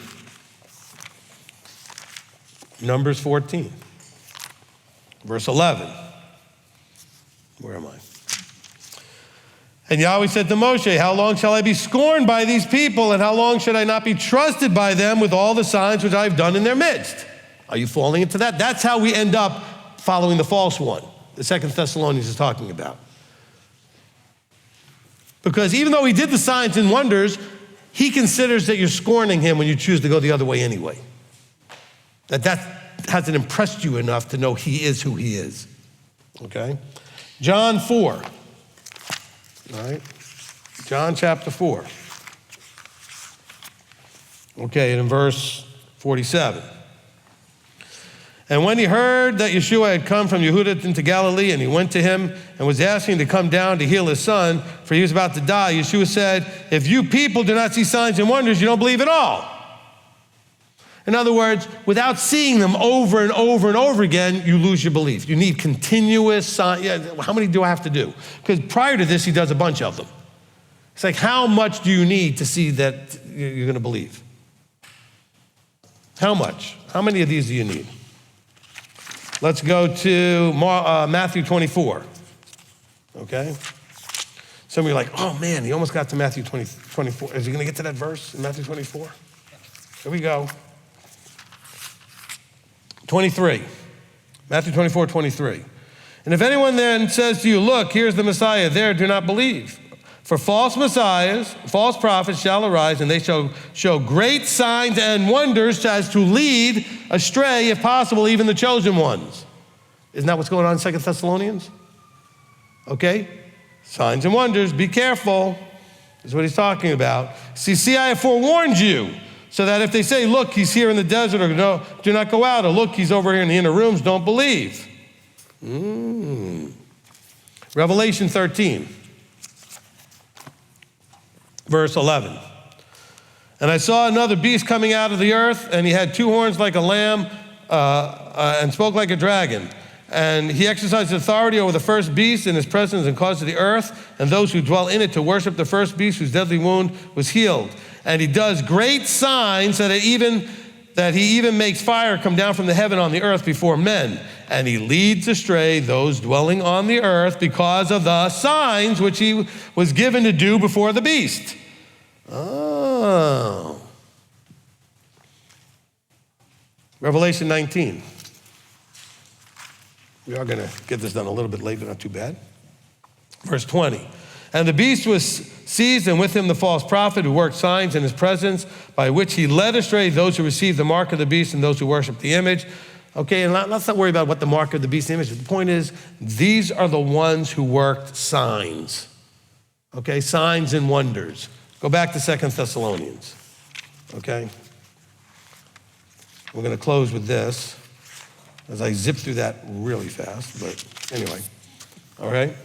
Numbers 14, verse 11. Where am I? And Yahweh said to Moshe, how long shall I be scorned by these people, and how long should I not be trusted by them with all the signs which I have done in their midst? Are you falling into that? That's how we end up following the false one, the 2 Thessalonians is talking about. Because even though he did the signs and wonders, he considers that you're scorning him when you choose to go the other way anyway. That hasn't impressed you enough to know he is who he is. Okay? John 4. All right? John chapter 4. Okay, and in verse 47. And when he heard that Yeshua had come from Yehuda into Galilee, and he went to him and was asking to come down to heal his son, for he was about to die, Yeshua said, if you people do not see signs and wonders, you don't believe at all. In other words, without seeing them over and over and over again, you lose your belief. You need continuous signs. Yeah, how many do I have to do? Because prior to this, he does a bunch of them. It's like, how much do you need to see that you're going to believe? How much? How many of these do you need? Let's go to Matthew 24, okay? Some of you are like, oh man, he almost got to Matthew 24. Is he gonna get to that verse in Matthew 24? Here we go. 23, Matthew 24, 23. And if anyone then says to you, look, here's the Messiah, there, do not believe. For false messiahs, false prophets shall arise, and they shall show great signs and wonders as to lead astray, if possible, even the chosen ones. Isn't that what's going on in 2 Thessalonians? Okay? Signs and wonders, be careful, is what he's talking about. See, I have forewarned you, so that if they say, look, he's here in the desert, or no, do not go out, or look, he's over here in the inner rooms, don't believe. Revelation 13, verse 11. And I saw another beast coming out of the earth, and he had two horns like a lamb and spoke like a dragon. And he exercised authority over the first beast in his presence and caused the earth and those who dwell in it to worship the first beast whose deadly wound was healed. And he does great signs that he even makes fire come down from the heaven on the earth before men. And he leads astray those dwelling on the earth because of the signs which he was given to do before the beast. Oh. Revelation 19. We are going to get this done a little bit late, but not too bad. Verse 20. And the beast was seized, and with him the false prophet who worked signs in his presence, by which he led astray those who received the mark of the beast and those who worship the image. Okay, and let's not worry about what the mark of the beast image is. The point is, these are the ones who worked signs. Okay, signs and wonders. Go back to 2 Thessalonians. Okay? We're going to close with this, as I zip through that really fast, but anyway. All right?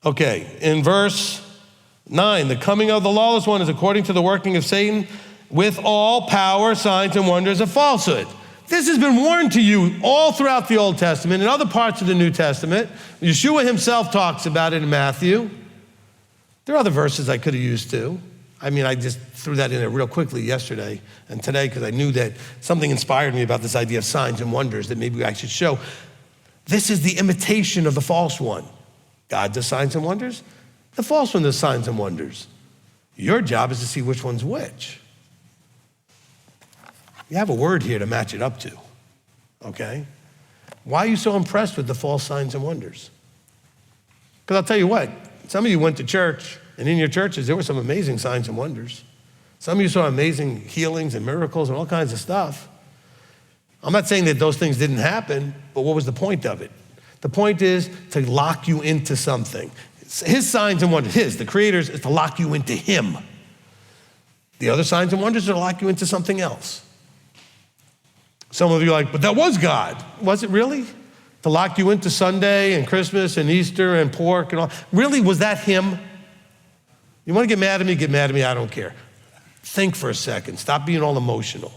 Okay, in verse 9, the coming of the lawless one is according to the working of Satan with all power, signs, and wonders of falsehood. This has been warned to you all throughout the Old Testament and other parts of the New Testament. Yeshua himself talks about it in Matthew. There are other verses I could have used too. I mean, I just threw that in there real quickly yesterday and today because I knew that something inspired me about this idea of signs and wonders that maybe I should show. This is the imitation of the false one. God does signs and wonders. The false one does signs and wonders. Your job is to see which one's which. You have a word here to match it up to, okay? Why are you so impressed with the false signs and wonders? Because I'll tell you what, some of you went to church, and in your churches, there were some amazing signs and wonders. Some of you saw amazing healings and miracles and all kinds of stuff. I'm not saying that those things didn't happen, but what was the point of it? The point is to lock you into something. His signs and wonders, the Creator's, is to lock you into him. The other signs and wonders are to lock you into something else. Some of you are like, but that was God. Was it really? To lock you into Sunday and Christmas and Easter and pork and all. Really, was that him? You want to get mad at me? Get mad at me, I don't care. Think for a second, stop being all emotional.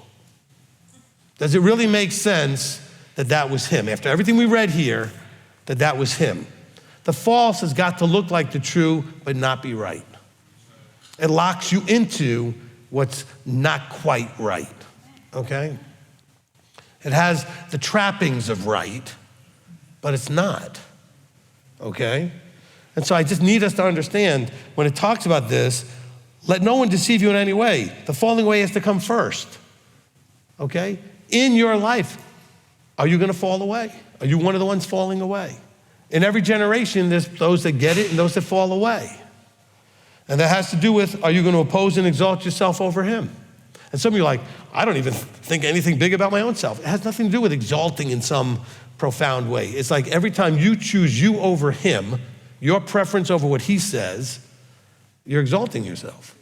Does it really make sense that that was him? After everything we read here, that was him. The false has got to look like the true, but not be right. It locks you into what's not quite right, okay? It has the trappings of right, but it's not, okay? And so I just need us to understand, when it talks about this, let no one deceive you in any way. The falling away has to come first, okay? In your life, are you gonna fall away? Are you one of the ones falling away? In every generation, there's those that get it and those that fall away. And that has to do with, are you gonna oppose and exalt yourself over him? And some of you are like, I don't even think anything big about my own self. It has nothing to do with exalting in some profound way. It's like every time you choose you over him, your preference over what he says, you're exalting yourself.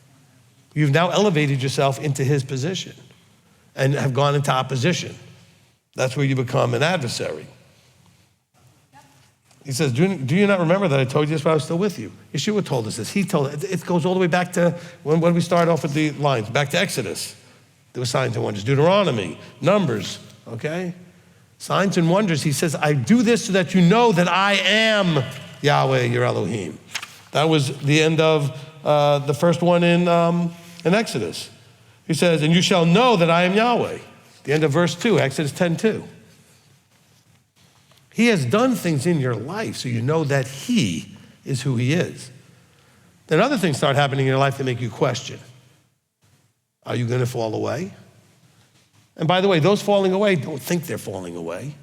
You've now elevated yourself into his position and have gone into opposition. That's where you become an adversary. He says, do you not remember that I told you this when I was still with you? Yeshua told us this. He told us. It goes all the way back to when we start off with the lines, back to Exodus. There were signs and wonders. Deuteronomy, Numbers, okay? Signs and wonders. He says, I do this so that you know that I am Yahweh, your Elohim. That was the end of the first one in Exodus. He says, and you shall know that I am Yahweh. The end of verse 2, Exodus 10:2. He has done things in your life so you know that he is who he is. Then other things start happening in your life that make you question. Are you gonna fall away? And by the way, those falling away don't think they're falling away.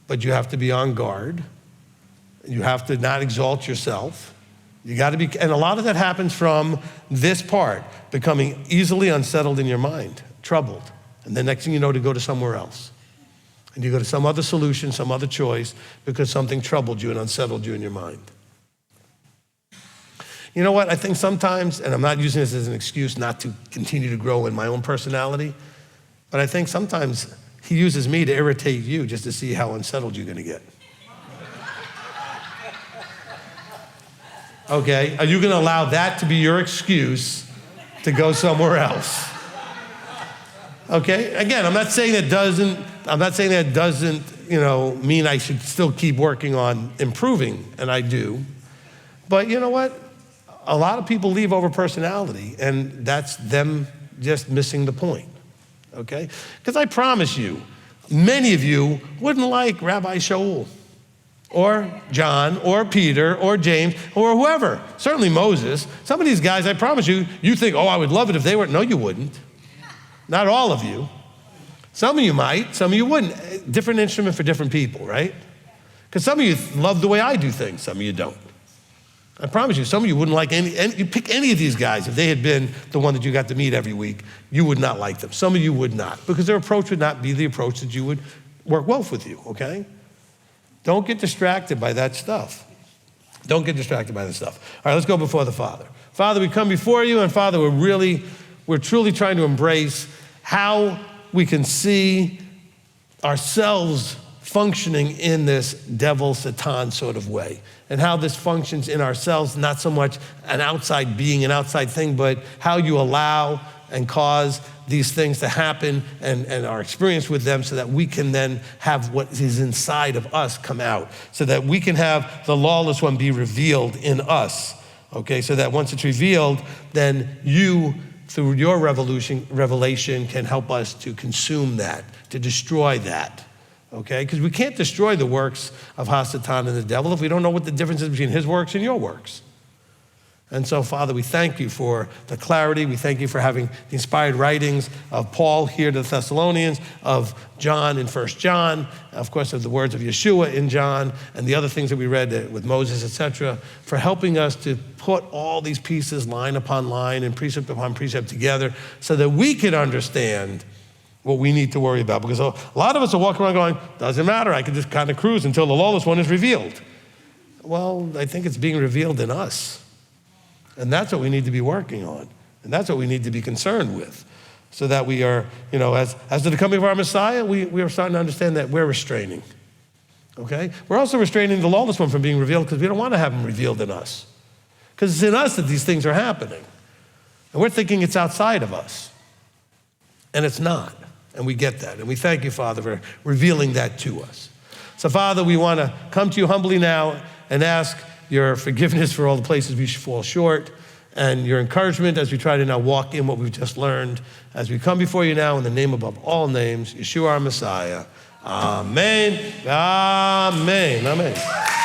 But you have to be on guard. You have to not exalt yourself. You gotta be, and a lot of that happens from this part, becoming easily unsettled in your mind, troubled. And the next thing you know, to go to somewhere else. And you go to some other solution, some other choice, because something troubled you and unsettled you in your mind. You know what, I think sometimes, and I'm not using this as an excuse not to continue to grow in my own personality, but I think sometimes he uses me to irritate you just to see how unsettled you're going to get. Okay, are you going to allow that to be your excuse to go somewhere else? Okay, again, I'm not saying that doesn't, mean I should still keep working on improving, and I do. But you know what? A lot of people leave over personality, and that's them just missing the point, okay? Because I promise you, many of you wouldn't like Rabbi Shaul, or John, or Peter, or James, or whoever. Certainly Moses. Some of these guys, I promise you, you think, oh, I would love it if they were. No, you wouldn't. Not all of you. Some of you might, some of you wouldn't. Different instrument for different people, right? Because some of you love the way I do things, some of you don't. I promise you, some of you wouldn't like you pick any of these guys, if they had been the one that you got to meet every week, you would not like them. Some of you would not, because their approach would not be the approach that you would work well with you, okay? Don't get distracted by that stuff. Don't get distracted by that stuff. All right, let's go before the Father. Father, we come before you, and Father, we're truly trying to embrace how we can see ourselves functioning in this devil, Satan sort of way, and how this functions in ourselves, not so much an outside being, an outside thing, but how you allow and cause these things to happen and our experience with them so that we can then have what is inside of us come out, so that we can have the lawless one be revealed in us, okay? So that once it's revealed, then you, through your revelation, can help us to consume that, to destroy that, okay? Because we can't destroy the works of HaSatan and the devil if we don't know what the difference is between his works and your works. And so, Father, we thank you for the clarity. We thank you for having the inspired writings of Paul here to the Thessalonians, of John in 1 John, of course, of the words of Yeshua in John, and the other things that we read with Moses, etc., for helping us to put all these pieces line upon line and precept upon precept together so that we can understand what we need to worry about. Because a lot of us are walking around going, doesn't matter, I can just kind of cruise until the lawless one is revealed. Well, I think it's being revealed in us. And that's what we need to be working on. And that's what we need to be concerned with. So that we are, as to the coming of our Messiah, we are starting to understand that we're restraining. Okay? We're also restraining the lawless one from being revealed because we don't want to have him revealed in us. Because it's in us that these things are happening. And we're thinking it's outside of us. And it's not. And we get that. And we thank you, Father, for revealing that to us. So, Father, we want to come to you humbly now and ask your forgiveness for all the places we fall short, and your encouragement as we try to now walk in what we've just learned. As we come before you now in the name above all names, Yeshua our Messiah. Amen. Amen. Amen.